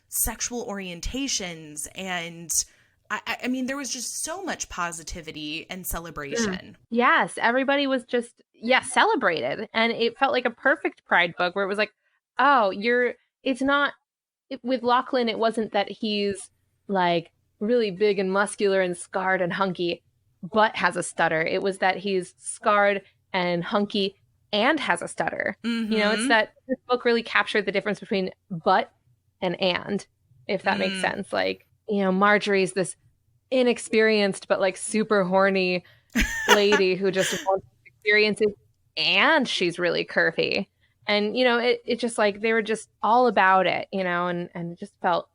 sexual orientations, and I mean, there was just so much positivity and celebration. Yes, everybody was just, celebrated. And it felt like a perfect Pride book where it was like, oh, with Lachlan, it wasn't that he's like really big and muscular and scarred and hunky, but has a stutter. It was that he's scarred and hunky and has a stutter. It's that this book really captured the difference between but and, if that makes sense. Like, Marjorie's this inexperienced but like super horny lady who just wants experiences, and she's really curvy. And, it just like, they were just all about it, and it just felt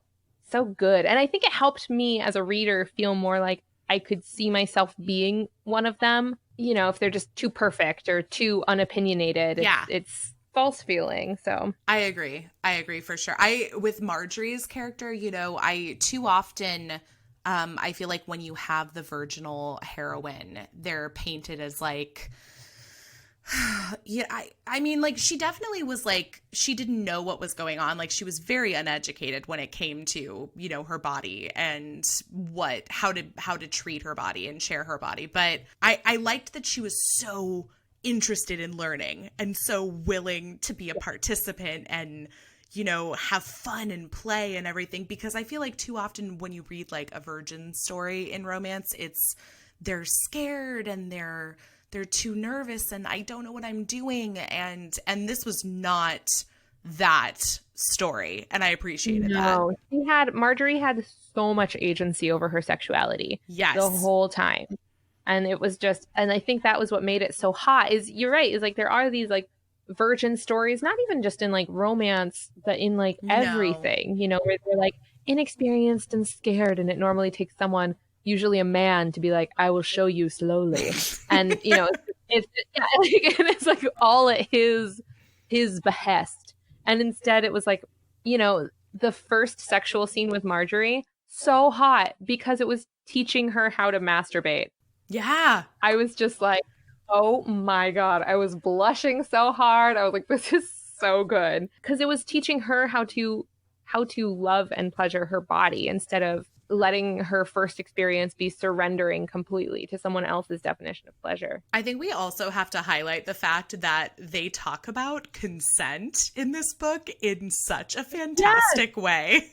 so good. And I think it helped me as a reader feel more like I could see myself being one of them. If they're just too perfect or too unopinionated, it's false feeling. So I agree for sure. With Marjorie's character, I too often, I feel like when you have the virginal heroine, they're painted as like, I mean, like, she definitely was like, she didn't know what was going on. Like, she was very uneducated when it came to, her body and how to treat her body and share her body. But I liked that she was so interested in learning and so willing to be a participant and, have fun and play and everything. Because I feel like too often when you read like a virgin story in romance, they're scared and they're too nervous and I don't know what I'm doing. And this was not that story, and I appreciated that. No, Marjorie had so much agency over her sexuality. Yes. The whole time. And it was just, and I think that was what made it so hot. Is you're right, is like there are these like virgin stories, not even just in like romance, but in like everything, you know, where they're like inexperienced and scared, and it normally takes someone, usually a man, to be like, I will show you slowly. And you know, it's like all at his behest. And instead it was like, you know, the first sexual scene with Marjorie, so hot because it was teaching her how to masturbate. Yeah. I was just like, oh my God. I was blushing so hard. I was like, this is so good. Because it was teaching her how to love and pleasure her body instead of letting her first experience be surrendering completely to someone else's definition of pleasure. I think we also have to highlight the fact that they talk about consent in this book in such a fantastic way.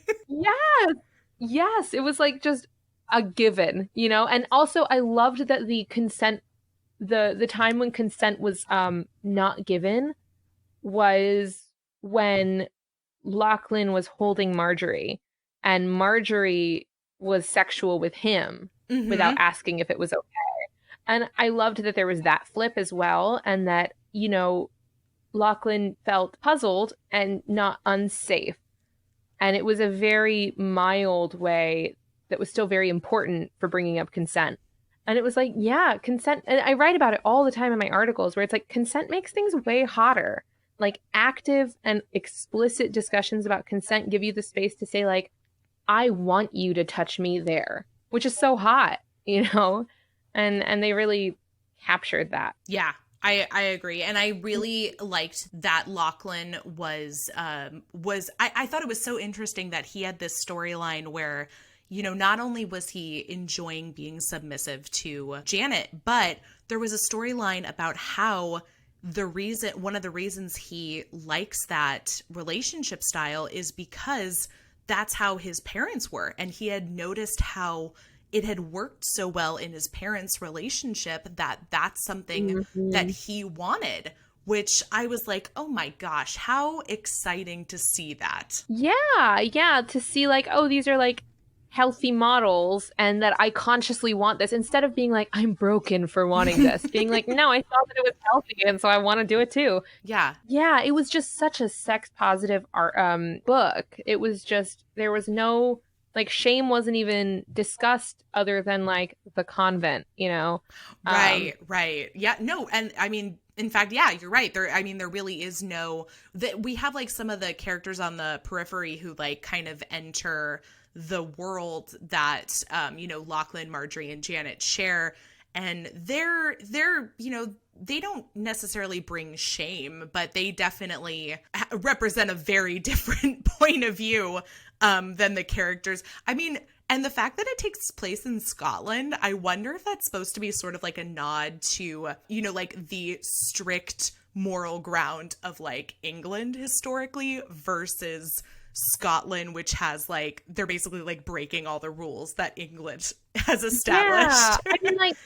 Yes. It was like just a given, you know? And also I loved that the consent, the time when consent was not given was when Lachlan was holding Marjorie, and Marjorie was sexual with him without asking if it was okay. And I loved that there was that flip as well, and that, you know, Lachlan felt puzzled and not unsafe. And it was a very mild way that was still very important for bringing up consent. And it was like, yeah, consent. And I write about it all the time in my articles, where it's like consent makes things way hotter. Like active and explicit discussions about consent give you the space to say like, I want you to touch me there, which is so hot, you know? And they really captured that. Yeah, I agree. And I really liked that Lachlan was I thought it was so interesting that he had this storyline where, you know, not only was he enjoying being submissive to Janet, but there was a storyline about how one of the reasons he likes that relationship style is because that's how his parents were. And he had noticed how it had worked so well in his parents' relationship that that's something that he wanted, which I was like, oh my gosh, how exciting to see that. Yeah. To see like, oh, these are like healthy models, and that I consciously want this, instead of being like, I'm broken for wanting this, being like, no, I saw that it was healthy and so I want to do it too. Yeah, it was just such a sex positive art book. It was just, there was no like shame wasn't even discussed other than like the convent, you know. Right. Yeah, no, and I mean, in fact, yeah, you're right. There really is no, that we have like some of the characters on the periphery who like kind of enter the world that, you know, Lachlan, Marjorie, and Janet share. And they're, you know, they don't necessarily bring shame, but they definitely represent a very different point of view than the characters. I mean, and the fact that it takes place in Scotland, I wonder if that's supposed to be sort of like a nod to, you know, like the strict moral ground of like England historically versus Scotland, which has like, they're basically like breaking all the rules that England has established. Yeah, I mean, like,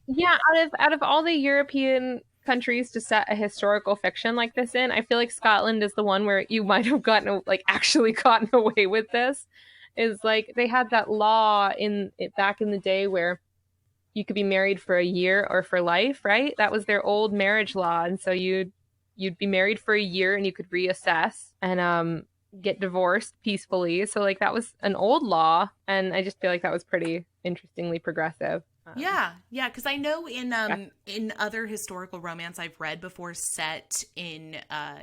yeah, out of all the European countries to set a historical fiction like this in, I feel like Scotland is the one where you might have actually gotten away with this. Is like they had that law back in the day where you could be married for a year or for life, right? That was their old marriage law, and so you'd be married for a year and you could reassess and get divorced peacefully. So like that was an old law, and I just feel like that was pretty interestingly progressive. Yeah, because I know in other historical romance I've read before set in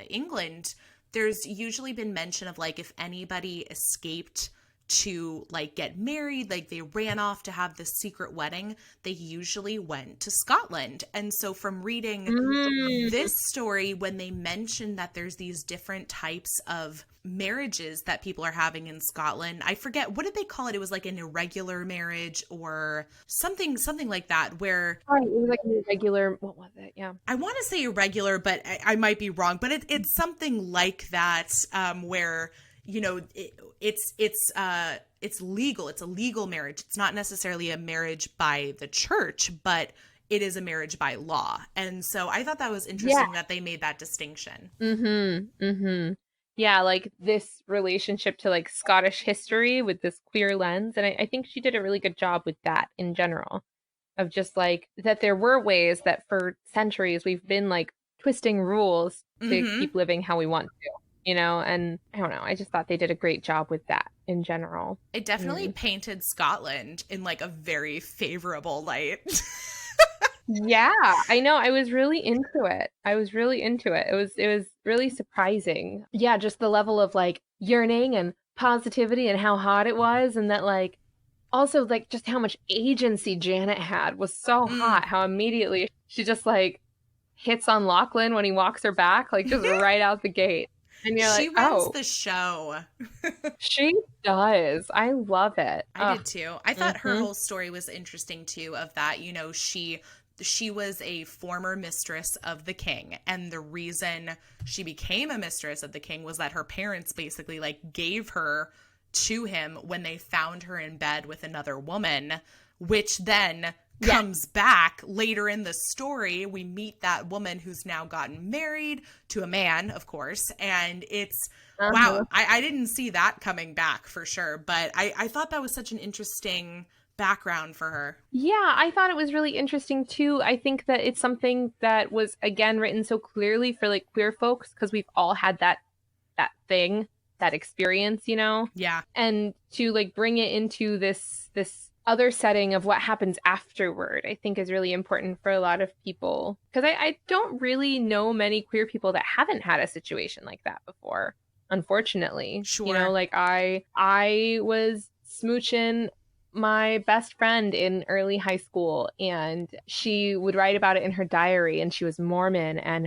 England, there's usually been mention of like if anybody escaped to like get married, like they ran off to have this secret wedding, they usually went to Scotland. And so from reading this story, when they mention that there's these different types of marriages that people are having in Scotland, I forget, what did they call it? It was like an irregular marriage or something like that, where it was like an irregular, what was it? Yeah, I want to say irregular, but I might be wrong, but it's something like that, where, you know, it's legal. It's a legal marriage. It's not necessarily a marriage by the church, but it is a marriage by law. And so I thought that was interesting that they made that distinction. yeah, like this relationship to like Scottish history with this queer lens. And I think she did a really good job with that in general, of just like that there were ways that for centuries we've been like twisting rules to Mm-hmm. keep living how we want to, you know? And I don't know, I just thought they did a great job with that in general. It definitely Mm. painted Scotland in like a very favorable light. Yeah, I know. I was really into it. I was really into it. It was really surprising. Yeah, just the level of like yearning and positivity and how hot it was, and that like also like just how much agency Janet had was so Mm. hot. How immediately she just like hits on Lachlan when he walks her back, like just right out the gate. And you're She like, runs oh, the show. she does. I love it. I Ugh. did too. I thought her Mm-hmm. whole story was interesting too, of that, you know, she was a former mistress of the king, and the reason she became a mistress of the king was that her parents basically like gave her to him when they found her in bed with another woman, which then Yeah. comes back later in the story. We meet that woman who's now gotten married to a man, of course, and it's Uh-huh. wow. I didn't see that coming back for sure, but I thought that was such an interesting background for her. Yeah, I thought it was really interesting too. I think that it's something that was again written so clearly for like queer folks because we've all had that thing, that experience, you know? Yeah. And to like bring it into this other setting of what happens afterward, I think is really important for a lot of people. Because I don't really know many queer people that haven't had a situation like that before, unfortunately. You know, Sure. like I was smooching my best friend in early high school, and she would write about it in her diary, and she was Mormon, and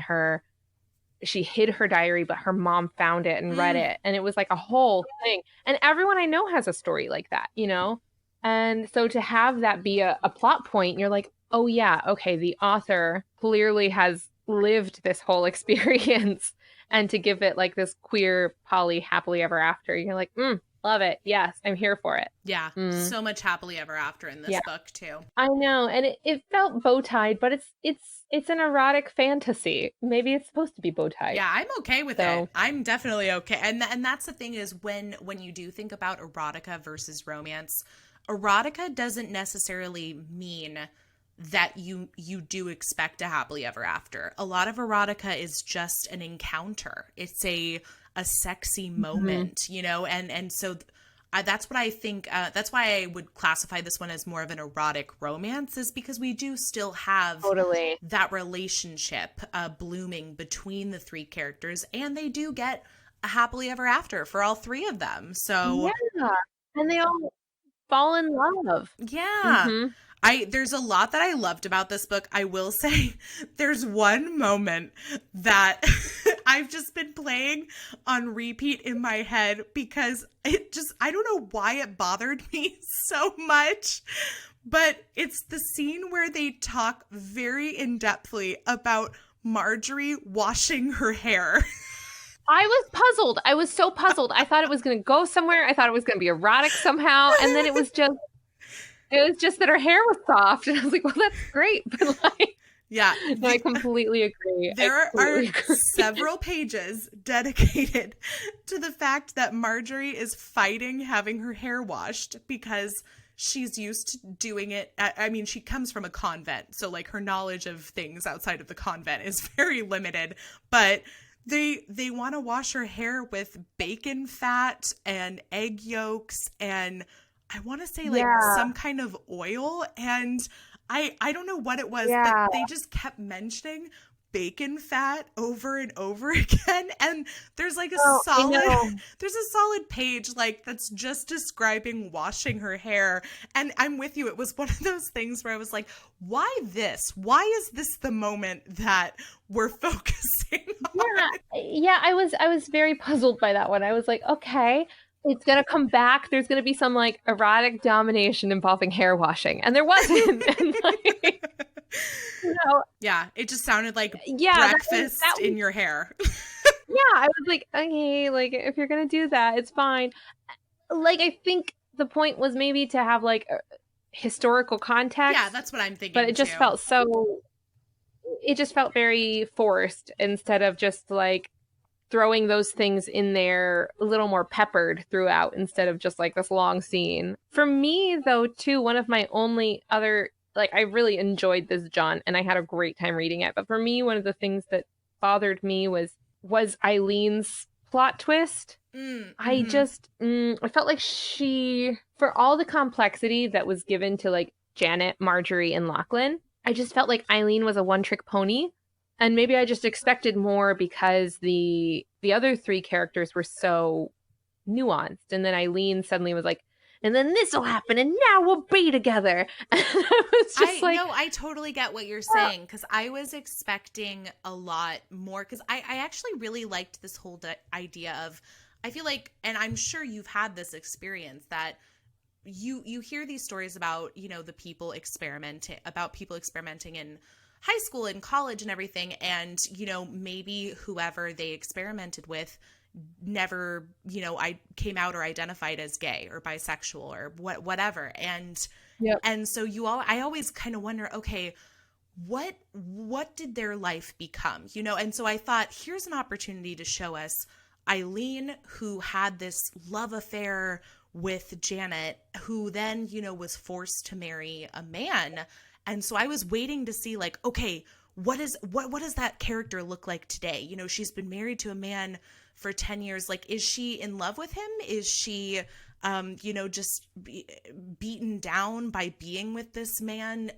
she hid her diary, but her mom found it and read Mm. it. And it was like a whole thing. And everyone I know has a story like that, you know? And so to have that be a plot point, you're like, oh, yeah, okay, the author clearly has lived this whole experience. And to give it like this queer, poly, happily ever after, you're like, love it. Yes, I'm here for it. Yeah. Mm. So much happily ever after in this Yeah. book too. I know, and it felt bow tied, but it's an erotic fantasy. Maybe it's supposed to be bow tied. Yeah, I'm okay with So it. I'm definitely okay. And that's the thing is when you do think about erotica versus romance, erotica doesn't necessarily mean that you do expect a happily ever after. A lot of erotica is just an encounter. It's a sexy moment, you know, and so that's what I think. That's why I would classify this one as more of an erotic romance, is because we do still have totally. that relationship blooming between the three characters, and they do get a happily ever after for all three of them. So Yeah. And they all fall in love. yeah. Mm-hmm. There's a lot that I loved about this book. I will say there's one moment that I've just been playing on repeat in my head because I don't know why it bothered me so much, but it's the scene where they talk very in-depthly about Marjorie washing her hair. I was puzzled. I was so puzzled. I thought it was going to go somewhere. I thought it was going to be erotic somehow. And then it was just that her hair was soft. And I was like, well, that's great. But like, Yeah. no, I completely agree. There are several pages dedicated to the fact that Marjorie is fighting having her hair washed because she's used to doing it. I mean, she comes from a convent, so like her knowledge of things outside of the convent is very limited, but they want to wash her hair with bacon fat and egg yolks and I want to say like some kind of oil, and I don't know what it was, but they just kept mentioning bacon fat over and over again, and there's like there's a solid page like that's just describing washing her hair, and I'm with you. It was one of those things where I was like, why is this the moment that we're focusing on? Yeah, I was very puzzled by that one. I was like, okay, it's gonna come back. There's gonna be some like erotic domination involving hair washing, and there wasn't. And, like, you know, yeah, it just sounded like breakfast that was, in your hair. Yeah, I was like, okay, like if you're gonna do that, it's fine. Like I think the point was maybe to have like historical context. Yeah, that's what I'm thinking. But it just felt so. It just felt very forced instead of just like throwing those things in there a little more peppered throughout instead of just like this long scene. For me, though, too, one of my only other, like, I really enjoyed this John and I had a great time reading it. But for me, one of the things that bothered me was Eileen's plot twist. I just, I felt like she, for all the complexity that was given to like Janet, Marjorie, and Lachlan, I just felt like Eileen was a one-trick pony. And maybe I just expected more because the other three characters were so nuanced. And then Eileen suddenly was like, and then this will happen, and now we'll be together. And I was just like... No, I totally get what you're saying, because I was expecting a lot more, because I actually really liked this whole idea of, I feel like, and I'm sure you've had this experience, that you hear these stories about, you know, people experimenting in high school and college and everything. And, you know, maybe whoever they experimented with never, you know, I came out or identified as gay or bisexual or whatever. And, and so I always kind of wonder, okay, what did their life become, you know? And so I thought, here's an opportunity to show us Eileen, who had this love affair with Janet, who then, you know, was forced to marry a man. And so I was waiting to see, like, okay, what does that character look like today? You know, she's been married to a man for 10 years. Like, is she in love with him? Is she, you know, just beaten down by being with this man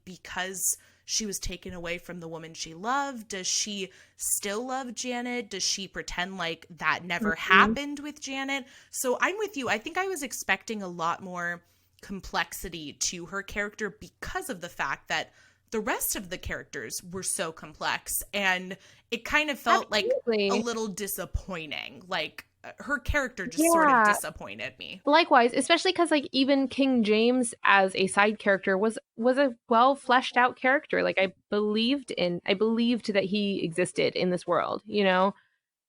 because she was taken away from the woman she loved? Does she still love Janet? Does she pretend like that never happened with Janet? So I'm with you. I think I was expecting a lot more complexity to her character because of the fact that the rest of the characters were so complex, and it kind of felt like a little disappointing. Like, her character just sort of disappointed me. Likewise, especially because like even King James as a side character was a well fleshed out character. Like, I believed that he existed in this world, you know,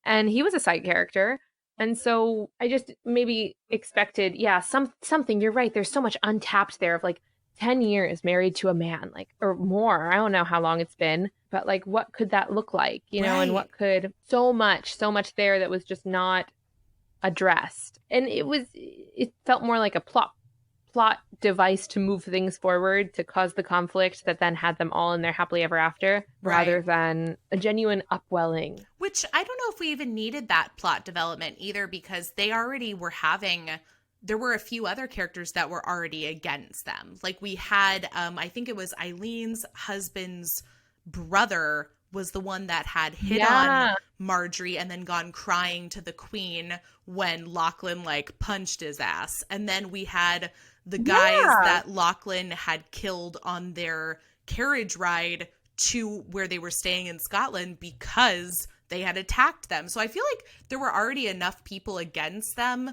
and he was a side character. And so I just maybe expected, something. You're right. There's so much untapped there of like 10 years married to a man, like, or more. I don't know how long it's been, but like, what could that look like, you know, and what could so much there that was just not addressed. And it felt more like a plot device to move things forward, to cause the conflict that then had them all in their happily ever after, rather than a genuine upwelling. Which I don't know if we even needed that plot development either, because they already were there were a few other characters that were already against them. Like, we had, I think it was Eileen's husband's brother was the one that had hit on Marjorie and then gone crying to the queen when Lachlan like punched his ass. And then we had the guys that Lachlan had killed on their carriage ride to where they were staying in Scotland because they had attacked them. So I feel like there were already enough people against them,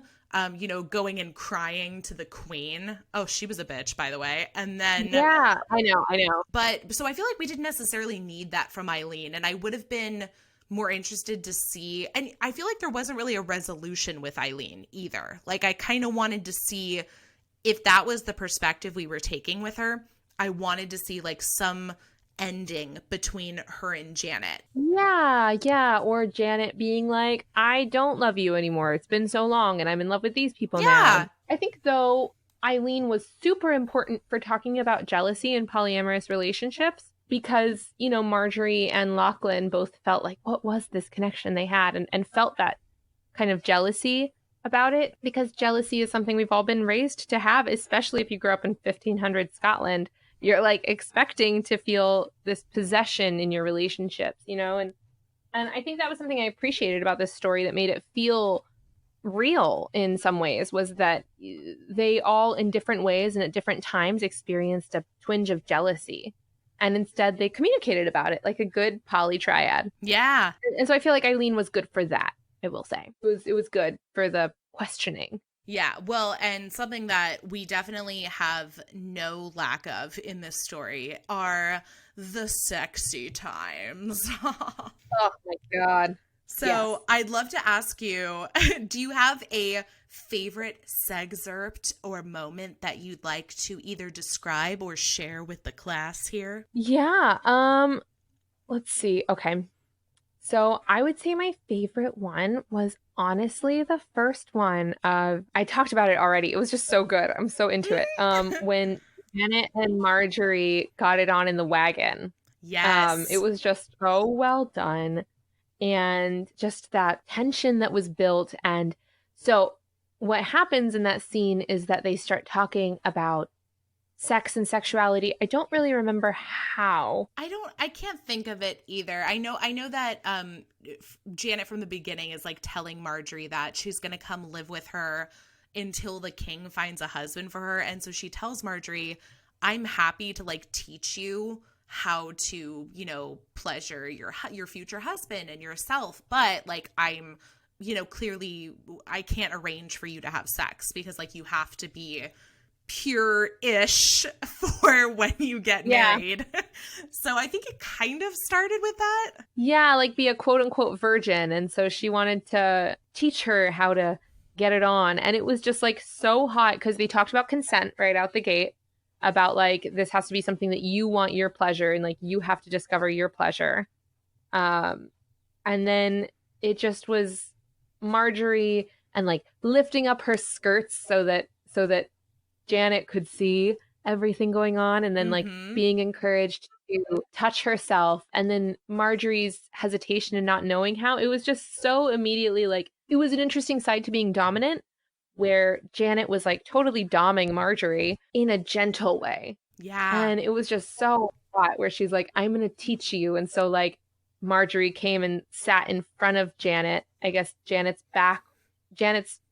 you know, going and crying to the queen. Oh, she was a bitch, by the way. And then... Yeah, I know. But so I feel like we didn't necessarily need that from Eileen. And I would have been more interested to see... And I feel like there wasn't really a resolution with Eileen either. Like, I kind of wanted to see if that was the perspective we were taking with her. I wanted to see like some ending between her and Janet. Yeah. Or Janet being like, I don't love you anymore. It's been so long and I'm in love with these people now. I think, though, Eileen was super important for talking about jealousy in polyamorous relationships because, you know, Marjorie and Lachlan both felt like, what was this connection they had, and felt that kind of jealousy about it, because jealousy is something we've all been raised to have, especially if you grew up in 1500 Scotland. You're like expecting to feel this possession in your relationships, you know? And I think that was something I appreciated about this story that made it feel real in some ways, was that they all in different ways and at different times experienced a twinge of jealousy. And instead they communicated about it like a good poly triad. Yeah. And so I feel like Eileen was good for that, I will say. It was good for the questioning. Yeah, well, and something that we definitely have no lack of in this story are the sexy times. Oh my God. So yes. I'd love to ask you, do you have a favorite sexcerpt or moment that you'd like to either describe or share with the class here? Yeah. Let's see. Okay. So I would say my favorite one was honestly the first one of, I talked about it already. It was just so good. I'm so into it. When Janet and Marjorie got it on in the wagon. It Yes. was just so well done. And just that tension that was built. And so what happens in that scene is that they start talking about sex and sexuality. I don't really remember how. I can't think of it either. I know that Janet from the beginning is like telling Marjorie that she's going to come live with her until the king finds a husband for her. And so she tells Marjorie, I'm happy to like teach you how to, pleasure your future husband and yourself, but like I'm, clearly I can't arrange for you to have sex because like you have to be pure-ish for when you get married. So I think it kind of started with that. Yeah, like be a quote unquote virgin. And so she wanted to teach her how to get it on. And it was just like so hot because they talked about consent right out the gate, about like this has to be something that you want your pleasure and like you have to discover your pleasure. And then it just was Marjorie and like lifting up her skirts so that Janet could see everything going on, and then like being encouraged to touch herself, and then Marjorie's hesitation and not knowing how. It was just so immediately like it was an interesting side to being dominant, where Janet was like totally doming Marjorie in a gentle way. Yeah. And it was just so hot where she's like, I'm going to teach you. And so like Marjorie came and sat in front of Janet. I guess Janet's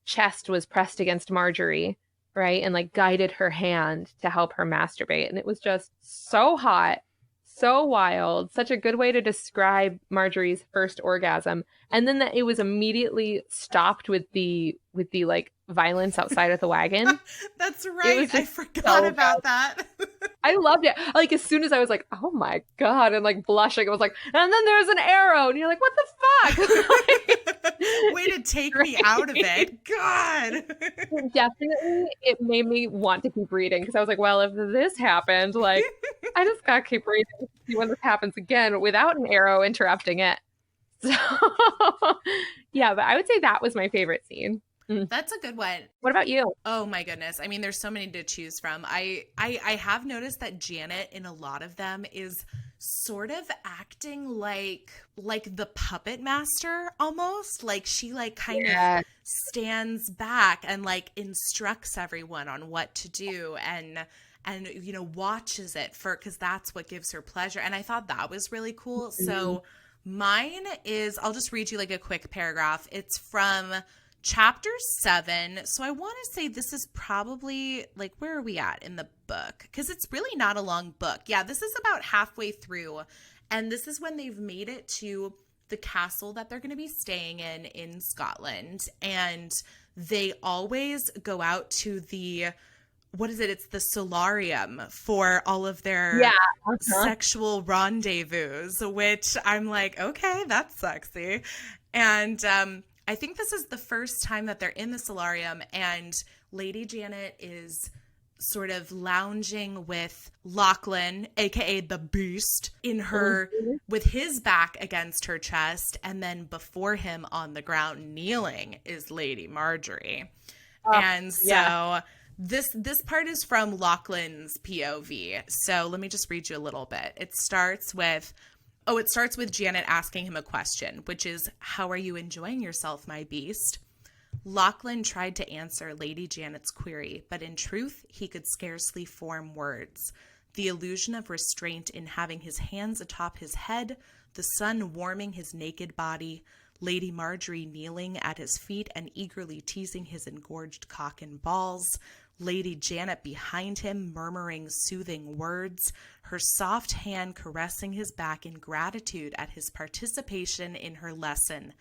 chest was pressed against Marjorie, right? And like guided her hand to help her masturbate. And it was just so hot, so wild, such a good way to describe Marjorie's first orgasm. And then that it was immediately stopped with the like violence outside of the wagon. That's right. I forgot about that. I loved it. Like as soon as I was like, oh my God, and like blushing, I was like, and then there's an arrow. And you're like, what the fuck? Way to take me out of it. God. Definitely, it made me want to keep reading because I was like, well, if this happened, like, I just gotta keep reading to see when this happens again without an arrow interrupting it. So, yeah, but I would say that was my favorite scene. That's a good one. What about you? Oh my goodness. I mean, there's so many to choose from. I have noticed that Janet in a lot of them is sort of acting like the puppet master almost. Like she like kind of stands back and like instructs everyone on what to do and watches it because that's what gives her pleasure. And I thought that was really cool. So mine is, I'll just read you like a quick paragraph. It's from Chapter 7. So I want to say this is probably like, where are we at in the book? Because it's really not a long book. Yeah, this is about halfway through. And this is when they've made it to the castle that they're going to be staying in Scotland. And they always go out to the, what is it? It's the solarium for all of their sexual rendezvous, which I'm like, okay, that's sexy. And I think this is the first time that they're in the solarium, and Lady Janet is sort of lounging with Lachlan, aka the Beast, in her with his back against her chest, and then before him on the ground kneeling is Lady Marjorie. And so this part is from Lachlan's POV. So let me just read you a little bit. It starts with Janet asking him a question, which is, how are you enjoying yourself, my beast? Lachlan tried to answer Lady Janet's query, but in truth, he could scarcely form words. The illusion of restraint in having his hands atop his head, the sun warming his naked body, Lady Marjorie kneeling at his feet and eagerly teasing his engorged cock and balls, Lady Janet behind him murmuring soothing words, her soft hand caressing his back in gratitude at his participation in her lesson.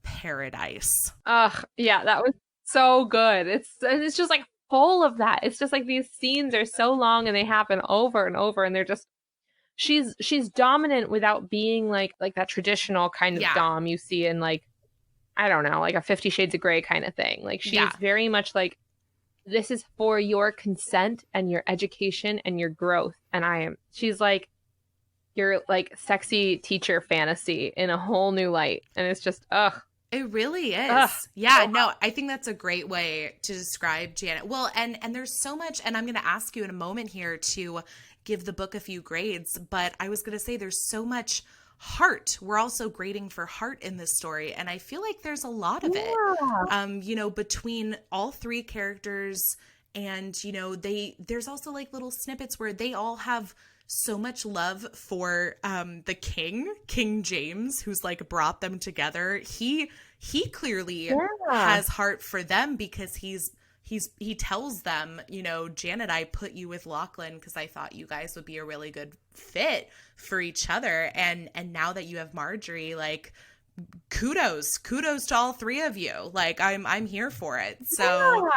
Paradise. Ugh, yeah, that was so good. It's just like full of that. It's just like these scenes are so long and they happen over and over, and they're just she's dominant without being like that traditional kind of dom you see in like, I don't know, like a 50 Shades of Grey kind of thing. Like she's very much like, this is for your consent and your education and your growth. And she's like, your like sexy teacher fantasy in a whole new light. And it's just, ugh. It really is. Ugh. Yeah, no, I think that's a great way to describe Janet. Well, and there's so much, and I'm going to ask you in a moment here to give the book a few grades, but I was going to say there's so much heart. We're also grading for heart in this story, and I feel like there's a lot of it. You know, between all three characters, and you know, there's also like little snippets where they all have so much love for the King James, who's like brought them together. He clearly has heart for them, because he tells them, you know, Janet, I put you with Lachlan because I thought you guys would be a really good fit for each other. And now that you have Marjorie, like, kudos to all three of you. Like, I'm here for it. So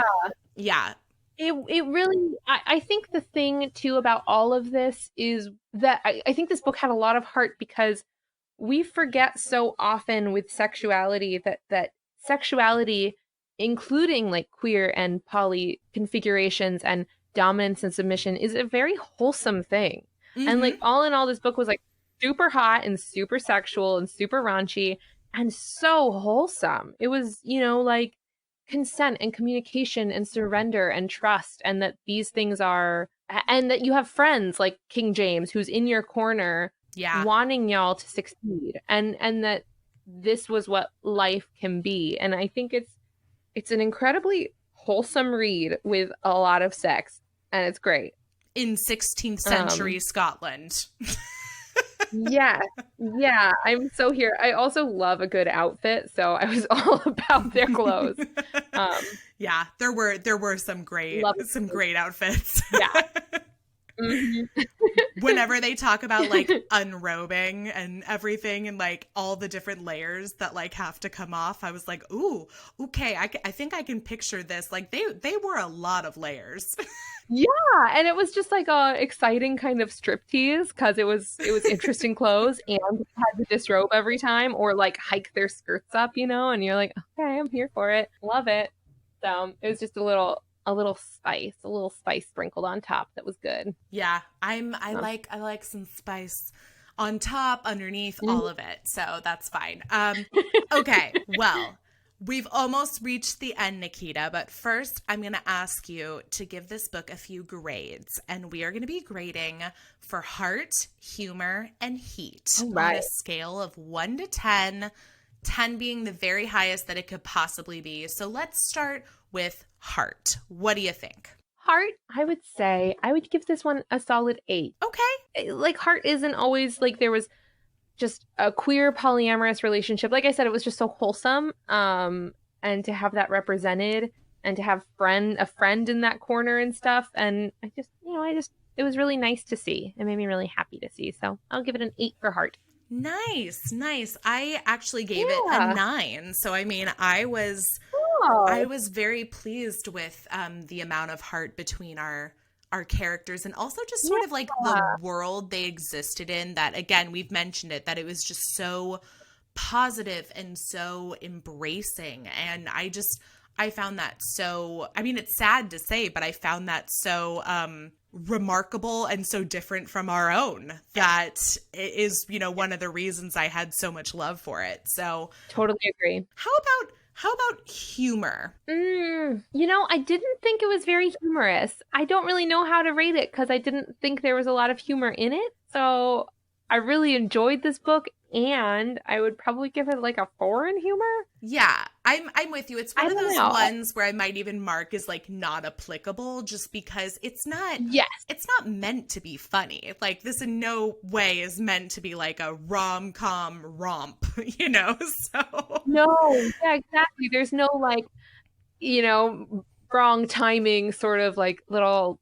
yeah. It really, I think the thing too about all of this is that I think this book had a lot of heart, because we forget so often with sexuality that sexuality, including like queer and poly configurations and dominance and submission, is a very wholesome thing. Mm-hmm. And like all in all, this book was like super hot and super sexual and super raunchy and so wholesome. It was, you know, like consent and communication and surrender and trust, and that these things are, and that you have friends like King James who's in your corner wanting y'all to succeed, and that this was what life can be. And I think it's an incredibly wholesome read with a lot of sex, and it's great. In 16th century Scotland. Yeah, I'm so here. I also love a good outfit, so I was all about their clothes. Yeah, there were some great outfits. Yeah. Mm-hmm. Whenever they talk about like unrobing and everything and like all the different layers that like have to come off, I was like, ooh, okay, I think I can picture this. Like they wore a lot of layers. Yeah, and it was just like a exciting kind of striptease, because it was interesting clothes, and had to disrobe every time or like hike their skirts up, you know, and you're like, okay, I'm here for it, love it. So it was just a little spice sprinkled on top that was good. Yeah, I like some spice on top, underneath, all of it, so that's fine. Okay, well, we've almost reached the end, Nikita, but first I'm going to ask you to give this book a few grades, and we are going to be grading for heart, humor, and heat on a scale of 1 to 10, 10 being the very highest that it could possibly be. So let's start with heart. What do you think? Heart, I would say I would give this one a solid 8. Okay. Like, heart isn't always like there was just a queer polyamorous relationship. Like I said, it was just so wholesome. And to have that represented, and to have a friend in that corner and stuff. And it was really nice to see. It made me really happy to see. So I'll give it an 8 for heart. Nice. I actually gave it a 9. So, I mean, I was very pleased with the amount of heart between our characters, and also just sort of like the world they existed in, that, again, we've mentioned it, that it was just so positive and so embracing. And I found that so, I mean, it's sad to say, but I found that so remarkable and so different from our own, that it is, you know, one of the reasons I had so much love for it. So totally agree. How about humor? You know, I didn't think it was very humorous. I don't really know how to rate it, because I didn't think there was a lot of humor in it. So I really enjoyed this book, and I would probably give it like a 4 in humor. Yeah, I'm with you. It's one of those ones where I might even mark as like not applicable, just because it's not meant to be funny. Like, this in no way is meant to be like a rom-com romp, you know? So no, yeah, exactly. There's no like, you know, wrong timing sort of like little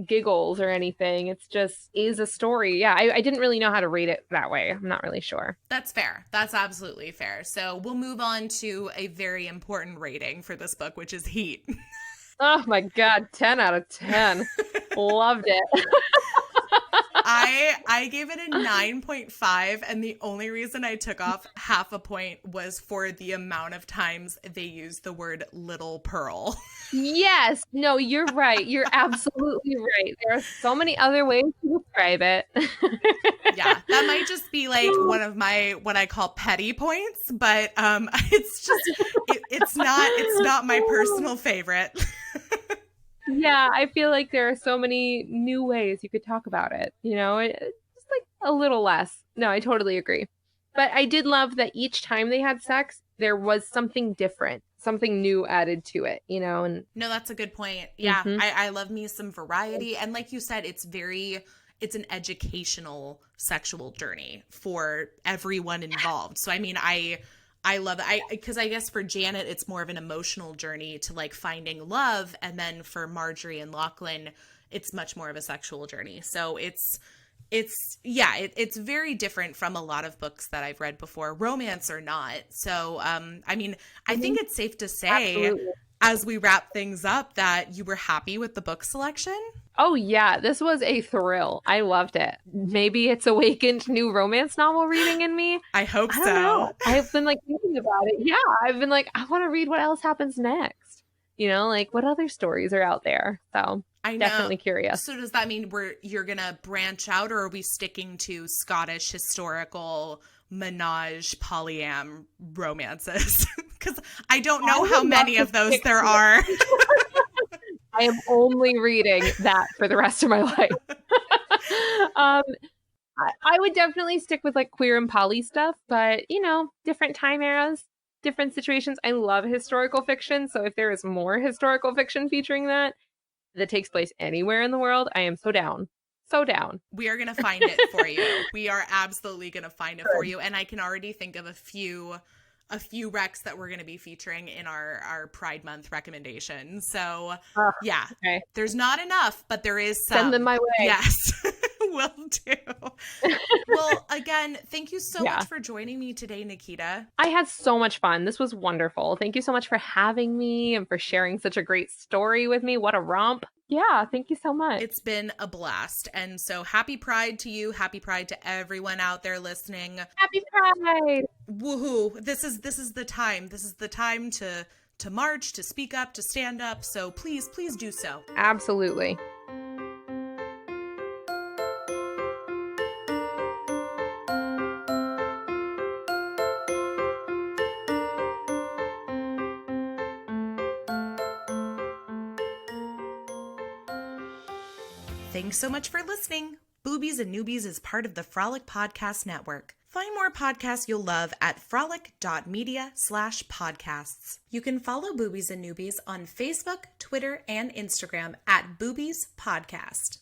giggles or anything. It's just is a story. Yeah, I didn't really know how to rate it that way. I'm not really sure. That's fair. That's absolutely fair. So we'll move on to a very important rating for this book, which is heat. Oh my God, 10 out of 10. Loved it. I gave it a 9.5, and the only reason I took off half a point was for the amount of times they used the word little pearl. Yes. No, you're right. You're absolutely right. There are so many other ways to describe it. Yeah, that might just be like one of my what I call petty points, but it's just it's not my personal favorite. Yeah, I feel like there are so many new ways you could talk about it, just like a little less. No, I totally agree. But I did love that each time they had sex, there was something different, something new added to it, and No, that's a good point. Yeah, Mhm. I love me some variety. And like you said, it's an educational sexual journey for everyone involved. So, I mean, I love it. Because I guess for Janet, it's more of an emotional journey to like finding love. And then for Marjorie and Lachlan, it's much more of a sexual journey. So it's very different from a lot of books that I've read before, romance or not. So, I mean, I think it's safe to say Absolutely. as we wrap things up that you were happy with the book selection. Oh yeah, this was a thrill. I loved it. Maybe it's awakened new romance novel reading in me. I hope I don't so. know. I've been like thinking about it. Yeah, I've been like, I want to read what else happens next. Like what other stories are out there. So I know. definitely curious. So does that mean you're gonna branch out, or are we sticking to Scottish historical menage polyam romances? Because I don't know how many of those there are. I am only reading that for the rest of my life. I would definitely stick with like queer and poly stuff, but different time eras, different situations. I love historical fiction, so if there is more historical fiction featuring that takes place anywhere in the world, I am so down. So down. We are going to find it for you. We are absolutely going to find it for you. And I can already think of a few recs that we're going to be featuring in our Pride Month recommendations. So yeah, okay. There's not enough, but there is some. Send them my way. Yes, will do. Well, again, thank you so much for joining me today, Nikita. I had so much fun. This was wonderful. Thank you so much for having me and for sharing such a great story with me. What a romp. Yeah, thank you so much. It's been a blast. And so happy Pride to you. Happy Pride to everyone out there listening. Happy Pride. Woohoo. This is the time. This is the time to march, to speak up, to stand up. So please do so. Absolutely. Thanks so much for listening. Boobies and Newbies is part of the Frolic Podcast Network. Find more podcasts you'll love at frolic.media/podcasts. You can follow Boobies and Newbies on Facebook, Twitter, and Instagram at Boobies Podcast.